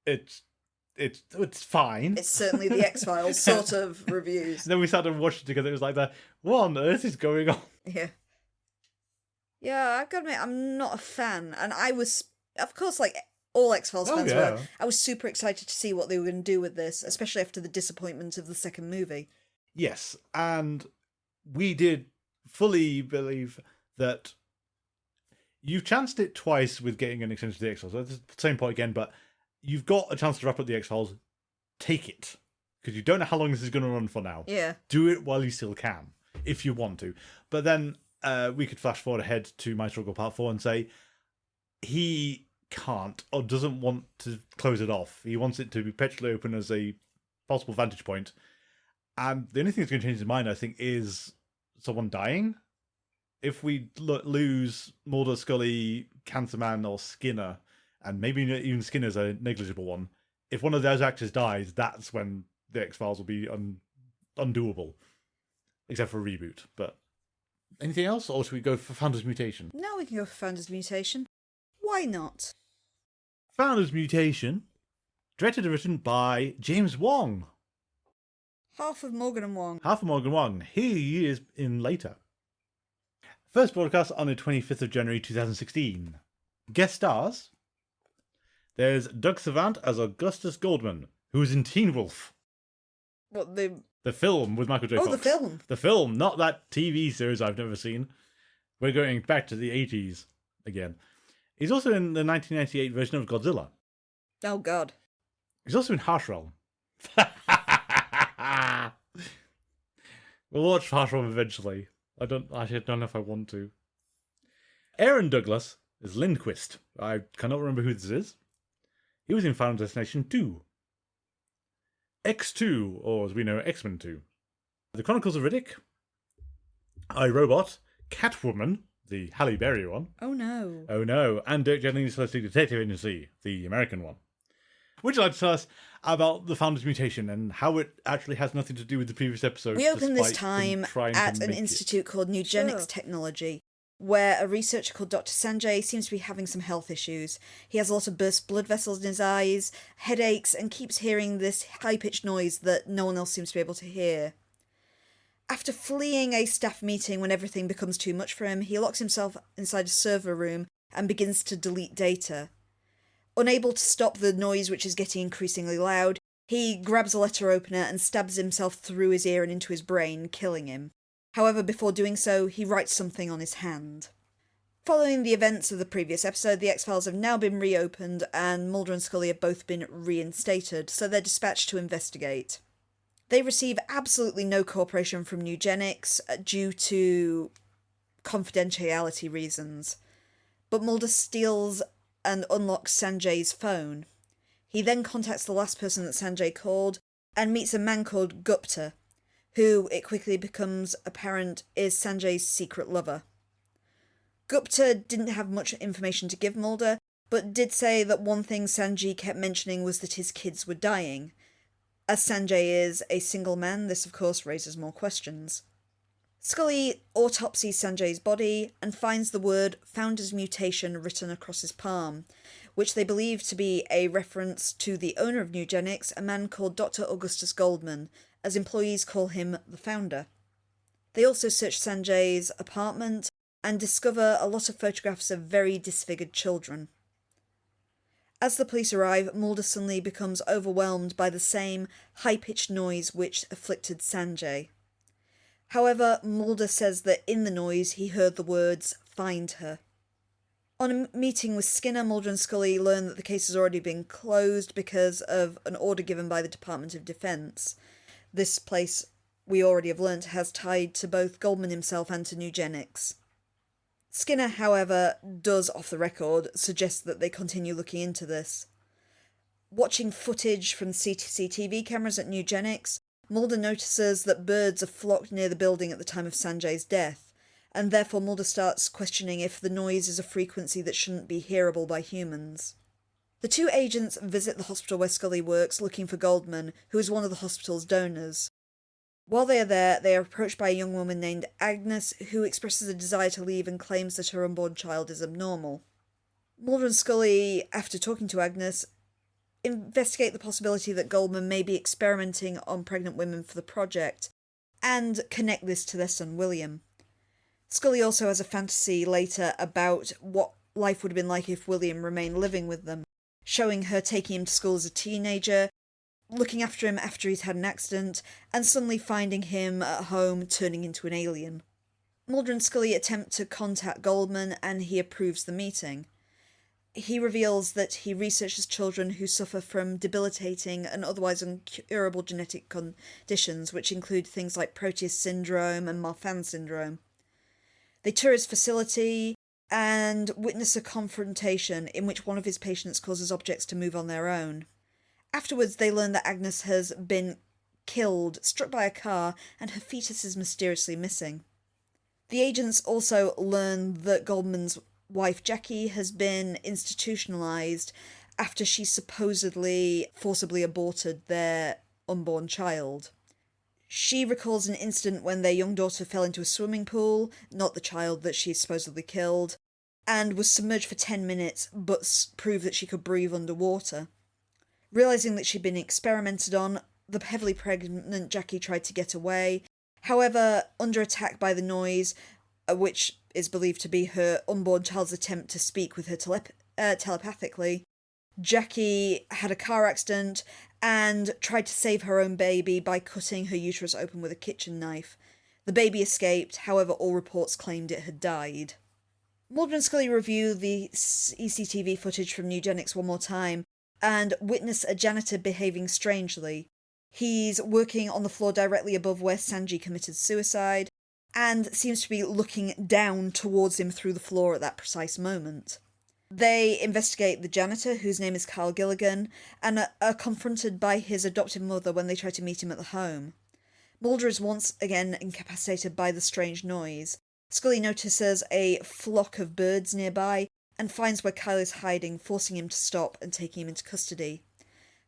It's fine. It's certainly the X-Files sort of reviews. Then we sat and watched it together. It was like, what on earth is going on? Yeah. Yeah, I've got to admit, I'm not a fan. And I was, of course, like all X-Files fans were, I was super excited to see what they were going to do with this, especially after the disappointment of the second movie. Yes, and we did fully believe that you've chanced it twice with getting an extension to the X-Files. That's the same point again, but you've got a chance to wrap up the X-Files. Take it. Because you don't know how long this is going to run for now. Yeah. Do it while you still can, if you want to. But then we could flash forward ahead to My Struggle Part 4 and say he can't or doesn't want to close it off. He wants it to be perpetually open as a possible vantage point. And the only thing that's going to change his mind, I think, is someone dying. If we lose Mulder, Scully, Cancer Man, or Skinner, and maybe even Skinner's a negligible one, if one of those actors dies, that's when the X-Files will be undoable. Except for a reboot. But anything else? Or should we go for Founders Mutation? No, we can go for Founders Mutation. Why not? Founders Mutation, directed and written by James Wong. Half of Morgan and Wong. Half of Morgan Wong. He is in later. First broadcast on the 25th of January 2016. Guest stars. There's Doug Savant as Augustus Goldman, who is in Teen Wolf. What, the film with Michael J. Fox. the film. The film, not that TV series I've never seen. We're going back to the 80s again. He's also in the 1998 version of Godzilla. Oh, God. He's also in Harsh Realm. We'll watch Harsh Realm eventually. I don't know if I want to. Aaron Douglas is Lindquist. I cannot remember who this is. He was in Final Destination 2. X2, or as we know, X-Men 2. The Chronicles of Riddick. iRobot. Catwoman, the Halle Berry one. Oh, no. Oh, no. And Dirk Gently's Celestial Detective Agency, the American one. Would you like to tell us about the Founders Mutation and how it actually has nothing to do with the previous episode? We opened this time at an institute called Eugenics Technology, where a researcher called Dr. Sanjay seems to be having some health issues. He has a lot of burst blood vessels in his eyes, headaches, and keeps hearing this high-pitched noise that no one else seems to be able to hear. After fleeing a staff meeting when everything becomes too much for him, he locks himself inside a server room and begins to delete data. Unable to stop the noise, which is getting increasingly loud, he grabs a letter opener and stabs himself through his ear and into his brain, killing him. However, before doing so, he writes something on his hand. Following the events of the previous episode, the X-Files have now been reopened and Mulder and Scully have both been reinstated, so they're dispatched to investigate. They receive absolutely no cooperation from Eugenics due to confidentiality reasons, but Mulder steals and unlocks Sanjay's phone. He then contacts the last person that Sanjay called and meets a man called Gupta, who it quickly becomes apparent is Sanjay's secret lover. Gupta didn't have much information to give Mulder, but did say that one thing Sanjay kept mentioning was that his kids were dying. As Sanjay is a single man, this of course raises more questions. Scully autopsies Sanjay's body and finds the word Founder's Mutation written across his palm, which they believe to be a reference to the owner of Nugenics, a man called Dr. Augustus Goldman, as employees call him the Founder. They also search Sanjay's apartment and discover a lot of photographs of very disfigured children. As the police arrive, Mulder suddenly becomes overwhelmed by the same high-pitched noise which afflicted Sanjay. However, Mulder says that in the noise he heard the words, "Find her." On a meeting with Skinner, Mulder and Scully learn that the case has already been closed because of an order given by the Department of Defense. This place, we already have learnt, has tied to both Goldman himself and to Nugenics. Skinner, however, does, off the record, suggest that they continue looking into this. Watching footage from CCTV cameras at Nugenics, Mulder notices that birds are flocked near the building at the time of Sanjay's death, and therefore Mulder starts questioning if the noise is a frequency that shouldn't be hearable by humans. The two agents visit the hospital where Scully works looking for Goldman, who is one of the hospital's donors. While they are there, they are approached by a young woman named Agnes, who expresses a desire to leave and claims that her unborn child is abnormal. Mulder and Scully, after talking to Agnes, investigate the possibility that Goldman may be experimenting on pregnant women for the project, and connect this to their son William. Scully also has a fantasy later about what life would have been like if William remained living with them, showing her taking him to school as a teenager, looking after him after he's had an accident, and suddenly finding him at home turning into an alien. Mulder and Scully attempt to contact Goldman, and he approves the meeting. He reveals that he researches children who suffer from debilitating and otherwise incurable genetic conditions, which include things like Proteus syndrome and Marfan syndrome. They tour his facility and witness a confrontation in which one of his patients causes objects to move on their own. Afterwards, they learn that Agnes has been killed, struck by a car, and her fetus is mysteriously missing. The agents also learn that Goldman's wife Jackie has been institutionalized after she supposedly forcibly aborted their unborn child. She recalls an incident when their young daughter fell into a swimming pool, not the child that she supposedly killed, and was submerged for 10 minutes but proved that she could breathe underwater. Realising that she'd been experimented on, the heavily pregnant Jackie tried to get away. However, under attack by the noise, which is believed to be her unborn child's attempt to speak with her telepathically, Jackie had a car accident and tried to save her own baby by cutting her uterus open with a kitchen knife. The baby escaped, however all reports claimed it had died. Mulder and Scully review the CCTV footage from Nugenics one more time and witness a janitor behaving strangely. He's working on the floor directly above where Sanjay committed suicide, and seems to be looking down towards him through the floor at that precise moment. They investigate the janitor, whose name is Carl Gilligan, and are confronted by his adoptive mother when they try to meet him at the home. Mulder is once again incapacitated by the strange noise. Scully notices a flock of birds nearby and finds where Kyle is hiding, forcing him to stop and taking him into custody.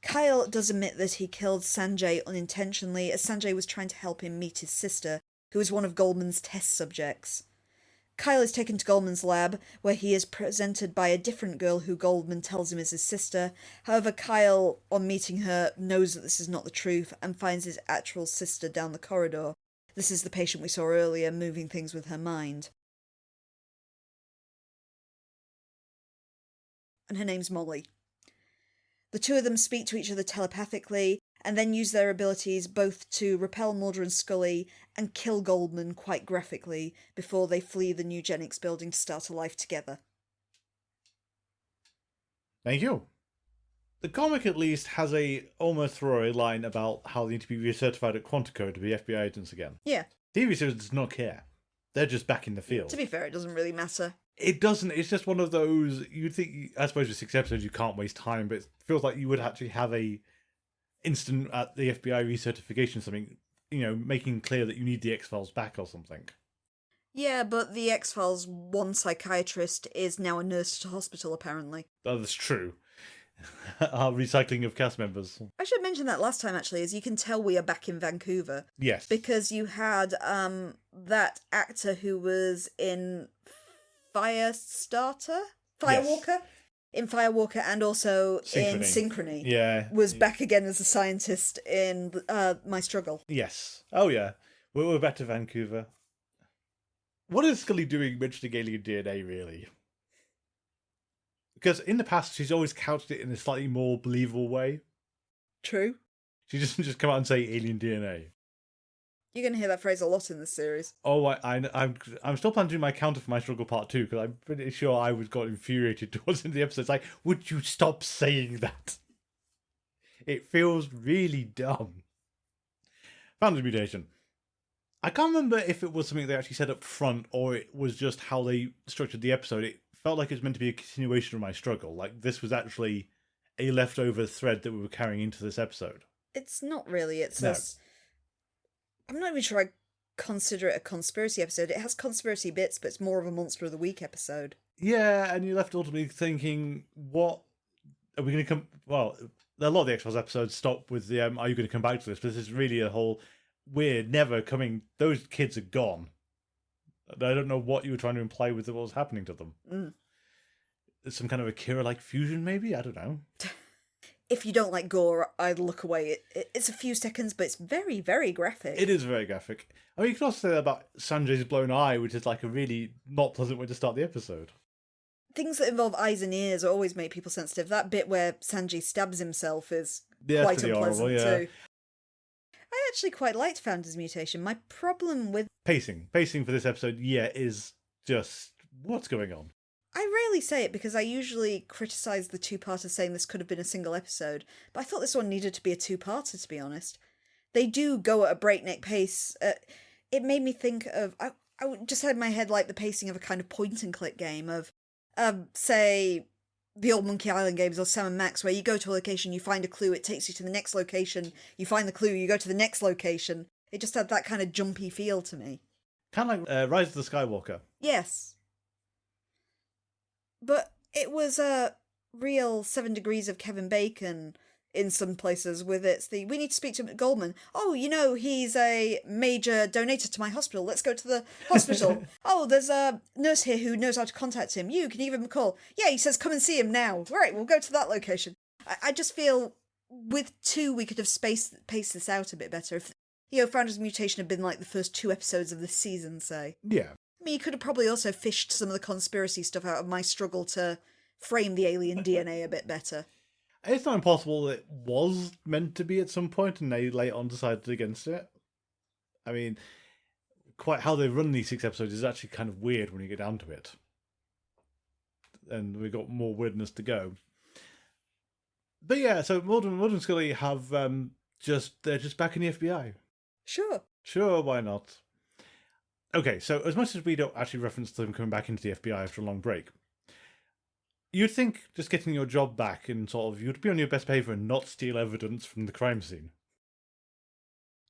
Kyle does admit that he killed Sanjay unintentionally, as Sanjay was trying to help him meet his sister, who is one of Goldman's test subjects. Kyle is taken to Goldman's lab, where he is presented by a different girl who Goldman tells him is his sister. However, Kyle, on meeting her, knows that this is not the truth and finds his actual sister down the corridor. This is the patient we saw earlier, moving things with her mind. And her name's Molly. The two of them speak to each other telepathically, and then use their abilities both to repel Mulder and Scully and kill Goldman quite graphically before they flee the Nugenics building to start a life together. Thank you. The comic at least has a almost throwaway line about how they need to be recertified at Quantico to be FBI agents again. Yeah. TV series does not care. They're just back in the field. To be fair, it doesn't really matter. It doesn't. It's just one of those, you'd think, I suppose with 6 episodes you can't waste time, but it feels like you would actually have a instant at the FBI recertification something. making clear that you need the X-Files back or something. Yeah, but the X-Files' one psychiatrist is now a nurse at a hospital, apparently. Oh, that's true. Our recycling of cast members. I should mention that last time, actually, as you can tell we are back in Vancouver. Yes. Because you had that actor who was in Firewalker? Yes. In Firewalker and also in Synchrony. Yeah. Was back again as a scientist in My Struggle. Yes. Oh, yeah. We're back to Vancouver. What is Scully doing mentioning alien DNA, really? Because in the past, she's always couched it in a slightly more believable way. True. She doesn't just come out and say alien DNA. You're going to hear that phrase a lot in this series. Oh, I'm still planning to do my counter for My Struggle Part 2, because I'm pretty sure I got infuriated towards the end of the episode. It's like, would you stop saying that? It feels really dumb. Founders Mutation. I can't remember if it was something they actually said up front, or it was just how they structured the episode. It felt like it was meant to be a continuation of My Struggle. Like, this was actually a leftover thread that we were carrying into this episode. It's not really. It's No. I'm not even sure I consider it a conspiracy episode. It has conspiracy bits, but it's more of a Monster of the Week episode. Yeah, and you're left ultimately thinking, what are we going to come... Well, a lot of the X-Files episodes stop with the, are you going to come back to this? But this is really a whole, we're never coming... Those kids are gone. I don't know what you were trying to imply with what was happening to them. Mm. Some kind of Akira-like fusion, maybe? I don't know. If you don't like gore, I'd look away. It's a few seconds, but it's very, very graphic. It is very graphic. I mean, you can also say that about Sanjay's blown eye, which is like a really not pleasant way to start the episode. Things that involve eyes and ears always make people sensitive. That bit where Sanjay stabs himself is Yeah, quite pretty unpleasant horrible, yeah. too. I actually quite liked Founders Mutation. My problem with... Pacing for this episode, yeah, is just, what's going on? I rarely say it because I usually criticise the two-parter saying this could have been a single episode, but I thought this one needed to be a two-parter, to be honest. They do go at a breakneck pace. It made me think of... I just had in my head like the pacing of a kind of point-and-click game of, say, the old Monkey Island games or Sam and Max, where you go to a location, you find a clue, it takes you to the next location, you find the clue, you go to the next location. It just had that kind of jumpy feel to me. Kind of like Rise of the Skywalker. Yes. But it was a real 7 Degrees of Kevin Bacon in some places with it's the, we need to speak to Goldman. Oh, he's a major donator to my hospital. Let's go to the hospital. Oh, there's a nurse here who knows how to contact him. You can give him a call. Yeah, he says, come and see him now. Right, we'll go to that location. I just feel with 2, we could have paced this out a bit better. If, Founders Mutation had been like the first 2 episodes of this season, say. Yeah. I mean, you could have probably also fished some of the conspiracy stuff out of my struggle to frame the alien DNA a bit better. It's not impossible that it was meant to be at some point and they later on decided against it. I mean, quite how they run these 6 episodes is actually kind of weird when you get down to it. And we've got more weirdness to go. But yeah, so Mulder and Scully have they're just back in the FBI. Sure, why not? Okay, so as much as we don't actually reference them coming back into the FBI after a long break, you'd think just getting your job back and sort of, you'd be on your best behaviour and not steal evidence from the crime scene.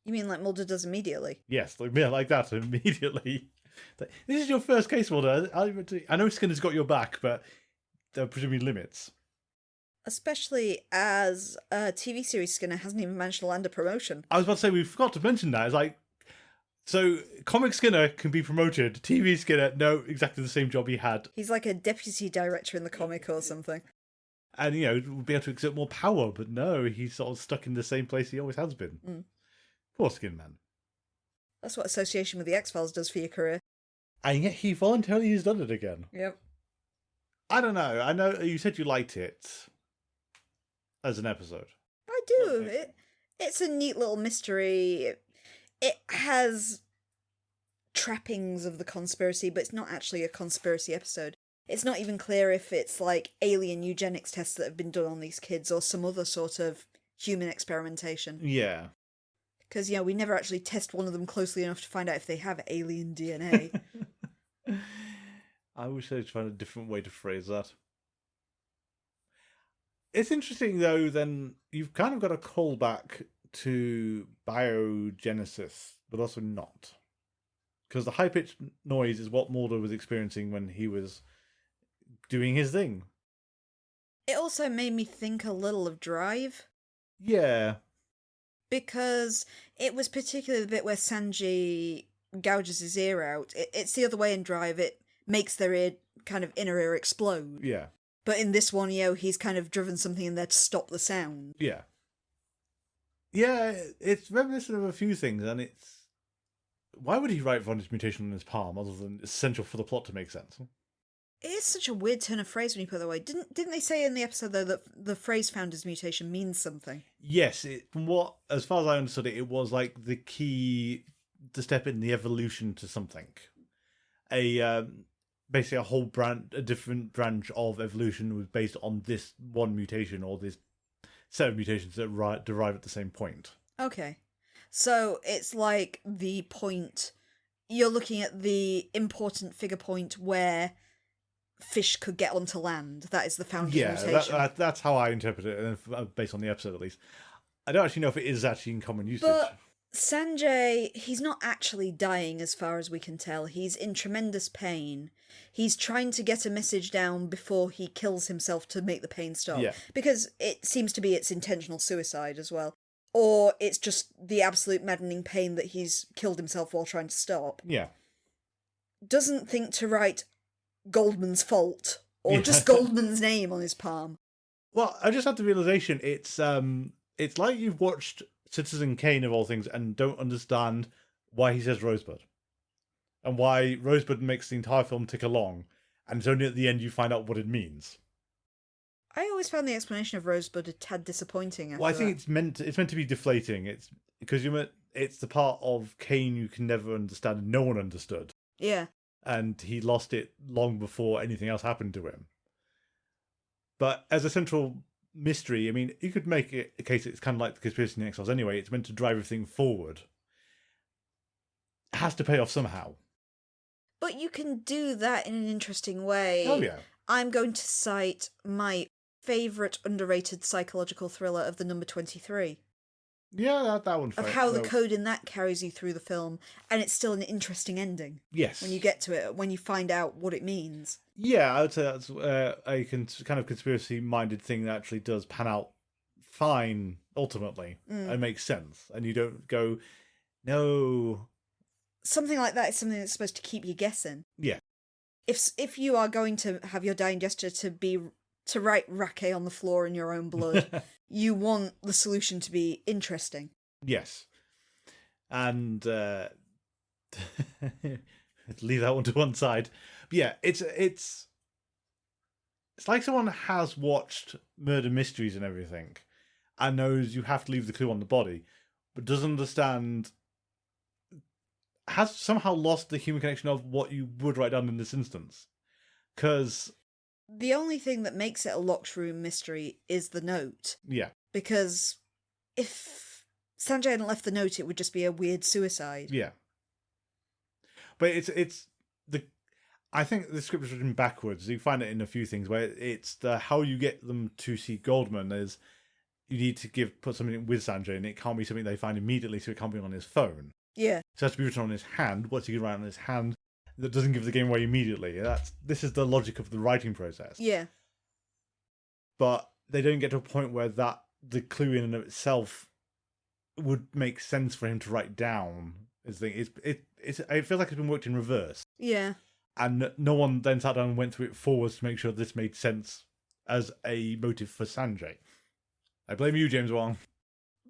You mean like Mulder does immediately? Yes, like that, immediately. This is your first case, Mulder. I know Skinner's got your back, but there are presumably limits. Especially as a TV series Skinner hasn't even managed to land a promotion. I was about to say, we forgot to mention that. It's like, so comic Skinner can be promoted. TV Skinner, no, exactly the same job he had. He's like a deputy director in the comic or something. And, would be able to exert more power, but no, he's sort of stuck in the same place he always has been. Mm. Poor Skin Man. That's what association with the X-Files does for your career. And yet he voluntarily has done it again. Yep. I don't know. I know you said you liked it as an episode. I do. It's a neat little mystery. It has trappings of the conspiracy, but it's not actually a conspiracy episode. It's not even clear if it's like alien eugenics tests that have been done on these kids or some other sort of human experimentation. Yeah. Because, we never actually test one of them closely enough to find out if they have alien DNA. I wish they'd find a different way to phrase that. It's interesting, though, then you've kind of got a callback to biogenesis, but also not. Because the high-pitched noise is what Mulder was experiencing when he was doing his thing. It also made me think a little of Drive. Yeah. Because it was particularly the bit where Sanjay gouges his ear out. It's the other way in Drive. It makes their ear, kind of inner ear explode. Yeah. But in this one, he's kind of driven something in there to stop the sound. Yeah. Yeah, it's reminiscent of a few things, and it's... Why would he write Vonda's mutation on his palm, other than essential for the plot to make sense? It is such a weird turn of phrase when you put it that way. Didn't they say in the episode, though, that the phrase Founder's mutation means something? Yes, from what, as far as I understood it, it was like the key to step in the evolution to something. Basically a whole a different branch of evolution was based on this one mutation, or this set of mutations that derive at the same point. Okay. So it's like the point, you're looking at the important figure point where fish could get onto land. That is the Founder's mutation. Yeah, that's how I interpret it, based on the episode at least. I don't actually know if it is actually in common usage. But Sanjay, he's not actually dying as far as we can tell. He's in tremendous pain. He's trying to get a message down before he kills himself to make the pain stop. Yeah. Because it seems to be it's intentional suicide as well. Or it's just the absolute maddening pain that he's killed himself while trying to stop. Yeah. Doesn't think to write Goldman's fault or just Goldman's name on his palm. Well, I just had the realization it's like you've watched Citizen Kane of all things and don't understand why he says Rosebud. And why Rosebud makes the entire film tick along, and it's only at the end you find out what it means. I always found the explanation of Rosebud a tad disappointing. After Well, I think it's meant to be deflating. It's because it's the part of Kane you can never understand and no one understood. Yeah. And he lost it long before anything else happened to him. But as a central mystery, I mean, you could make it a case it's kind of like the Conspiracy in the Exiles anyway. It's meant to drive everything forward. It has to pay off somehow. But you can do that in an interesting way. Oh, yeah. I'm going to cite my favourite underrated psychological thriller of the number 23. Yeah, that one. Of how the code in that carries you through the film, and it's still an interesting ending. Yes. When you get to it, when you find out what it means. Yeah, I would say that's a kind of conspiracy-minded thing that actually does pan out fine, ultimately, and makes sense. And you don't go, no. Something like that is something that's supposed to keep you guessing. Yeah. If you are going to have your dying gesture to write Rake on the floor in your own blood, you want the solution to be interesting. Yes. And leave that one to one side. But yeah, it's like someone has watched murder mysteries and everything and knows you have to leave the clue on the body, but doesn't understand, has somehow lost the human connection of what you would write down in this instance. Because the only thing that makes it a locked room mystery is the note. Yeah. Because if Sanjay hadn't left the note, it would just be a weird suicide. Yeah. But I think the script is written backwards. You find it in a few things where it's how you get them to see Goldman is you need to put something with Sanjay, and it can't be something they find immediately, so it can't be on his phone. Yeah. So it has to be written on his hand. What's he going to write on his hand that doesn't give the game away immediately? This is the logic of the writing process. Yeah. But they don't get to a point where the clue in and of itself would make sense for him to write down. I feel like it's been worked in reverse. Yeah. And no one then sat down and went through it forwards to make sure this made sense as a motive for Sanjay. I blame you, James Wong.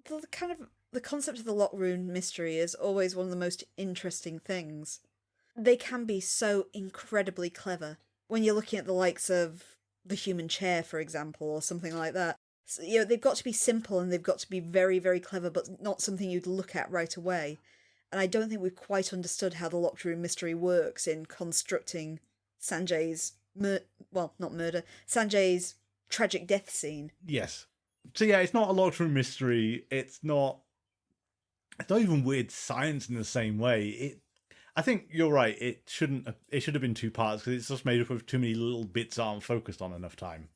The concept of the locked room mystery is always one of the most interesting things. They can be so incredibly clever. When you're looking at the likes of The Human Chair, for example, or something like that. So, they've got to be simple and they've got to be very, very clever, but not something you'd look at right away. And I don't think we've quite understood how the locked room mystery works in constructing Sanjay's Sanjay's tragic death scene. Yes. So yeah, it's not a locked room mystery. It's not even weird science in the same way. I think you're right. It should have been two parts because it's just made up of too many little bits that aren't focused on enough time.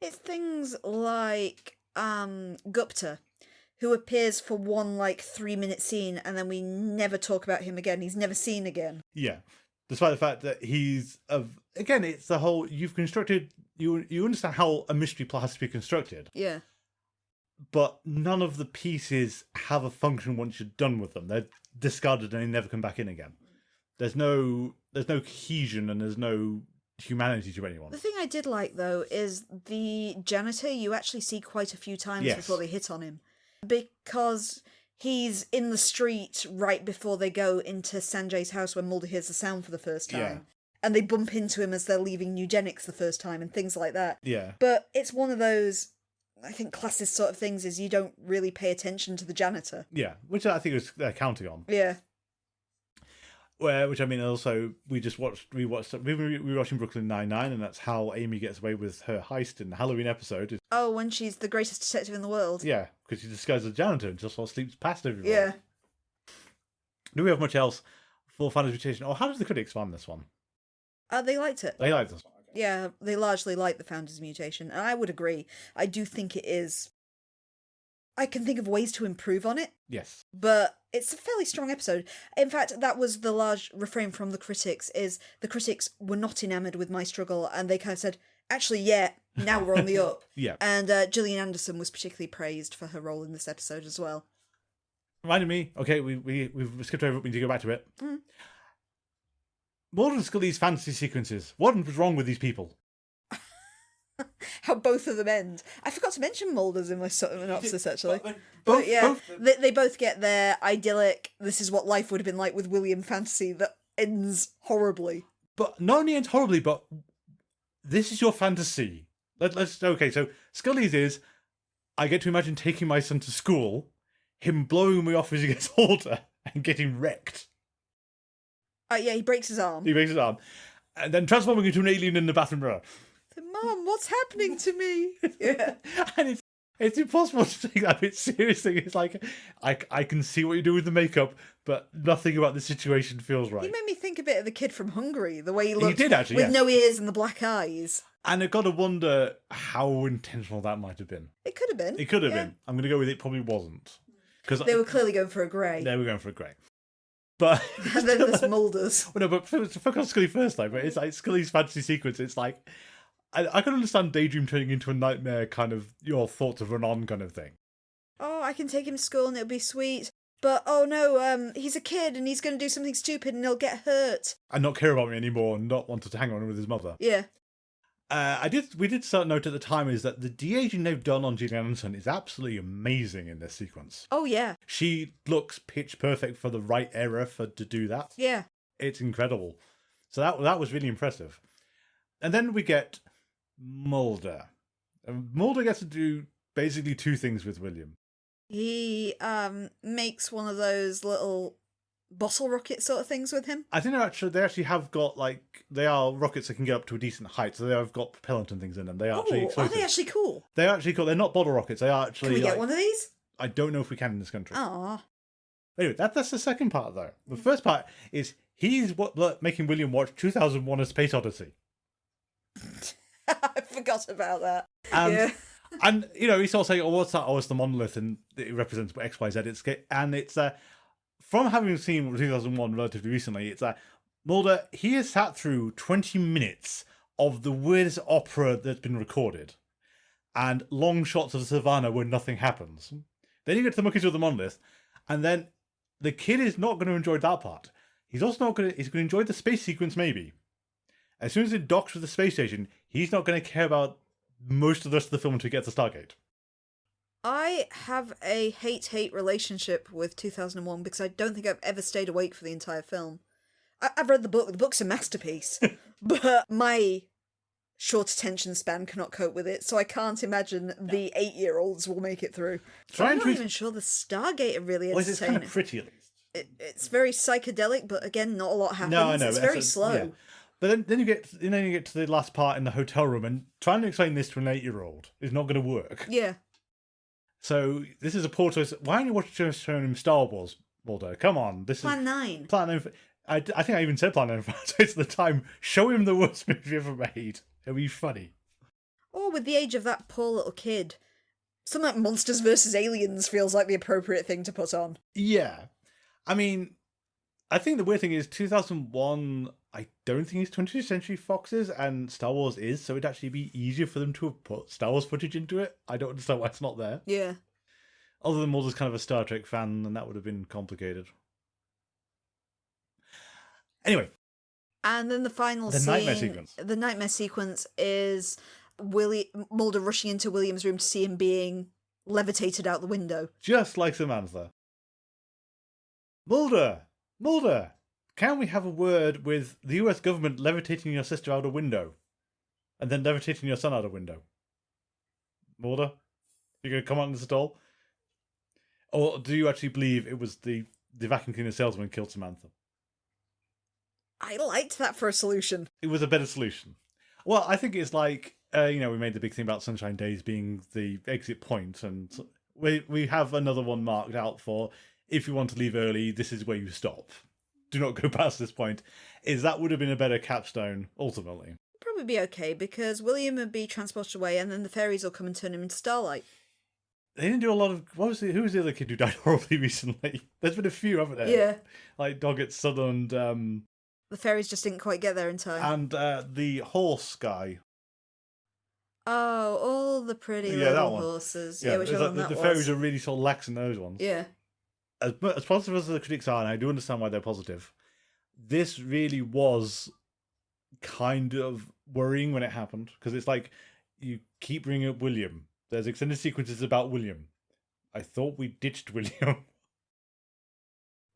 It's things like Gupta. who appears for one, 3-minute scene, and then we never talk about him again. He's never seen again. Yeah. Despite the fact that he's... again, it's the whole... You've constructed... You understand how a mystery plot has to be constructed. Yeah. But none of the pieces have a function once you're done with them. They're discarded and they never come back in again. There's no cohesion and there's no humanity to anyone. The thing I did like, though, is the janitor you actually see quite a few times before they hit on him. Because he's in the street right before they go into Sanjay's house when Mulder hears the sound for the first time. Yeah. And they bump into him as they're leaving eugenics the first time and things like that. Yeah. But it's one of those, I think, classist sort of things is you don't really pay attention to the janitor. Yeah, which I think was counting on. Yeah. Which I mean, also we were watching Brooklyn Nine-Nine, and that's how Amy gets away with her heist in the Halloween episode. Oh, when she's the greatest detective in the world. Yeah, because she disguises as a janitor and just sort of sleeps past everyone. Yeah. Do we have much else for Fantasy Mutation? Or how did the critics find this one? They liked it. They liked this one. Okay. Yeah, they largely like the Founders Mutation, and I would agree. I do think it is... I can think of ways to improve on it. Yes. But it's a fairly strong episode. In fact, that was the large refrain from the critics, is the critics were not enamoured with my struggle, and they kind of said, actually, yeah, now we're on the up. Yeah. And Gillian Anderson was particularly praised for her role in this episode as well. Reminded me, okay, we've skipped over it, we need to go back to it. Mulder and Scully's fantasy sequences. What was wrong with these people? How both of them end. I forgot to mention Mulder's in my synopsis, actually. Both, yeah, both... They both get their idyllic, this is what life would have been like with William fantasy that ends horribly. But not only ends horribly, but this is your fantasy. Okay, so Scully's is, I get to imagine taking my son to school, him blowing me off as he gets older, and getting wrecked. Yeah, he breaks his arm. He breaks his arm. And then transforming into an alien in the bathroom mirror. Mom, what's happening to me? Yeah. And it's impossible to take that bit seriously. It's like, I can see what you do with the makeup, but nothing about the situation feels right. He made me think a bit of the kid from Hungary, the way he looked did, actually, with no ears and the black eyes. And I've got to wonder how intentional that might have been. It could have been. It could have been. I'm going to go with it probably wasn't. Because they were clearly going for a grey. They were going for a grey. But and then there's Mulder's. Well, no, but focus on Scully first, though. But it's like Scully's fantasy sequence. It's like I can understand Daydream turning into a nightmare, kind of your thoughts of run on kind of thing. Oh, I can take him to school and it'll be sweet. But oh no, he's a kid and he's going to do something stupid and he'll get hurt. And not care about me anymore and not want to hang on with his mother. Yeah. We did start note at the time is that the de-aging they've done on Gillian Anderson is absolutely amazing in this sequence. Oh yeah. She looks pitch perfect for the right era to do that. Yeah. It's incredible. So that was really impressive. And then we get Mulder. And Mulder gets to do basically two things with William. He makes one of those little bottle rocket sort of things with him. I think they actually have got they are rockets that can get up to a decent height, so they have got propellant and things in them. They are actually explosive. Are they actually cool? They're actually cool. They're not bottle rockets. They are actually. Can we get one of these? I don't know if we can in this country. Aww. Anyway, that's the second part though. The first part is he's making William watch 2001: A Space Odyssey. I forgot about that. Yeah. And, he's all saying, oh, what's that? Oh, it's the monolith, and it represents X, Y, Z. It's from having seen 2001 relatively recently, it's Mulder, he has sat through 20 minutes of the weirdest opera that's been recorded, and long shots of savannah where nothing happens. Then you get to the monkeys with the monolith, and then the kid is not going to enjoy that part. He's also he's going to enjoy the space sequence, maybe. As soon as it docks with the space station, he's not going to care about most of the rest of the film until he gets to Stargate. I have a hate-hate relationship with 2001 because I don't think I've ever stayed awake for the entire film. I've read the book. The book's a masterpiece. But my short attention span cannot cope with it, so I can't imagine the 8-year-olds will make it through. I'm not even sure the Stargate are really entertaining. Well, it's kind of pretty, at least. It's very psychedelic, but again, not a lot happens. No, I know. It's very slow. Yeah. But then you get to the last part in the hotel room, and trying to explain this to an 8-year-old is not going to work. Yeah. So this is a poor choice. Why aren't you watching him Star Wars, Mulder? Come on, this Plan 9. Plan 9. I think I even said Plan 9 at the time. Show him the worst movie ever made. It'll be funny. Or with the age of that poor little kid, Something like Monsters vs. Aliens feels like the appropriate thing to put on. Yeah. I mean, I think the weird thing is 2001, I don't think it's 20th Century Fox's, and Star Wars is, so it'd actually be easier for them to have put Star Wars footage into it. I don't understand why it's not there. Yeah. Other than Mulder's kind of a Star Trek fan, and that would have been complicated. Anyway. And then the final scene... Nightmare sequence. The nightmare sequence is Mulder rushing into William's room to see him being levitated out the window. Just like Samantha. Mulder! Mulder! Can we have a word with the US government levitating your sister out a window? And then levitating your son out a window? Mulder? You going to come out in the stall? Or do you actually believe it was the vacuum cleaner salesman killed Samantha? I liked that for a solution. It was a better solution. Well, I think it's like, we made the big thing about Sunshine Days being the exit point, and we have another one marked out for, if you want to leave early, this is where you stop. Do not go past this point. That would have been a better capstone, ultimately. Probably be okay, because William would be transported away, and then the fairies will come and turn him into Starlight. They didn't do a lot of... Who was the other kid who died horribly recently? There's been a few, haven't there? Yeah. Like Doggett's son and... The fairies just didn't quite get there in time. And the horse guy. Oh, all the pretty little horses. Yeah, whichever one that was. The fairies are really sort of lax in those ones. Yeah. As positive as the critics are, and I do understand why they're positive, this really was kind of worrying when it happened. Because it's like, you keep bringing up William. There's extended sequences about William. I thought we ditched William.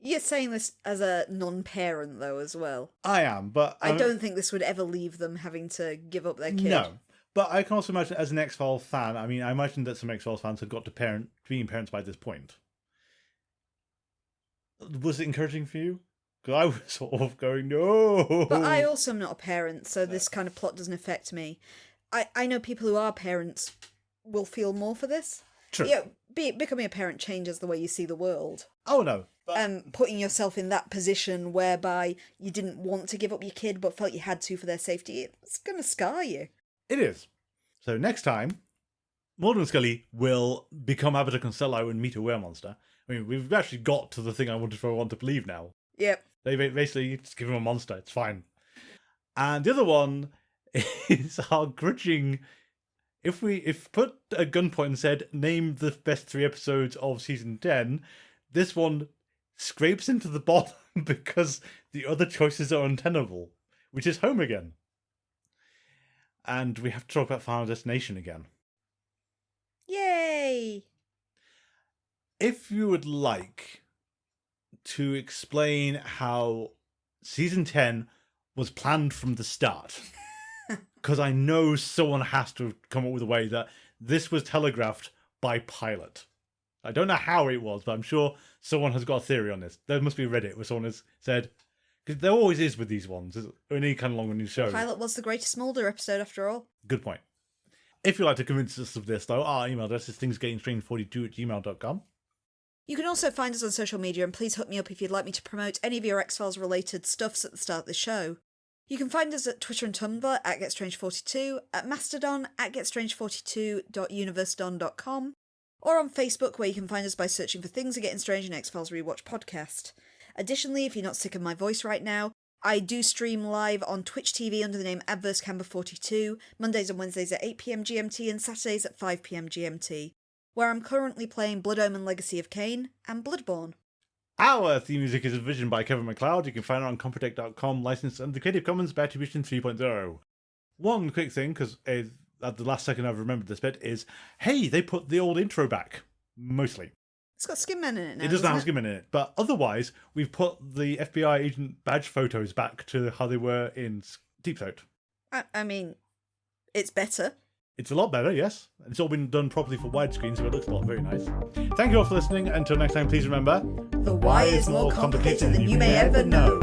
You're saying this as a non-parent, though, as well. I am, but... I don't think this would ever leave them having to give up their kid. No, but I can also imagine, as an X-Files fan, I imagine that some X-Files fans had got to being parents by this point. Was it encouraging for you? Because I was sort of going, no! But I also am not a parent, so this kind of plot doesn't affect me. I know people who are parents will feel more for this. True. Yeah, becoming a parent changes the way you see the world. Oh, no. Putting yourself in that position whereby you didn't want to give up your kid but felt you had to for their safety, it's going to scar you. It is. So next time, Mulder and Scully will become Abbott and Costello and meet a were-monster. I mean, we've actually got to the thing I want to believe now. Yep. They basically just give him a monster. It's fine. And the other one is our grudging... If put a gunpoint and said, name the best 3 episodes of season 10, this one scrapes into the bottom because the other choices are untenable, which is Home Again. And we have to talk about Final Destination again. Yay! If you would like to explain how season 10 was planned from the start, because I know someone has to have come up with a way that this was telegraphed by pilot. I don't know how it was, but I'm sure someone has got a theory on this. There must be a Reddit where someone has said, because there always is with these ones, in any kind of long-running show. Pilot was the greatest Mulder episode, after all. Good point. If you'd like to convince us of this, though, our email address is thingsgettingstrange42@gmail.com. You can also find us on social media, and please hook me up if you'd like me to promote any of your X-Files related stuffs at the start of the show. You can find us at Twitter and Tumblr at GetStrange42, at Mastodon at getstrange42.universedon.com, or on Facebook, where you can find us by searching for Things Are Getting Strange and X-Files Rewatch podcast. Additionally, if you're not sick of my voice right now, I do stream live on Twitch TV under the name AdverseCamber42, Mondays and Wednesdays at 8 PM GMT and Saturdays at 5 PM GMT, where I'm currently playing Blood Omen Legacy of Kain and Bloodborne. Our theme music is envisioned by Kevin MacLeod. You can find it on Compotech.com, licensed under the Creative Commons by Attribution 3.0. One quick thing, because at the last second I've remembered this bit, is, hey, they put the old intro back. Mostly. It's got Skin Man in it now. It doesn't have Skin Man in it, but otherwise, we've put the FBI agent badge photos back to how they were in Deep Throat. I mean, it's better. It's a lot better, yes. And it's all been done properly for widescreen, so it looks a lot very nice. Thank you all for listening. Until next time, please remember, The why is more complicated than you may ever know.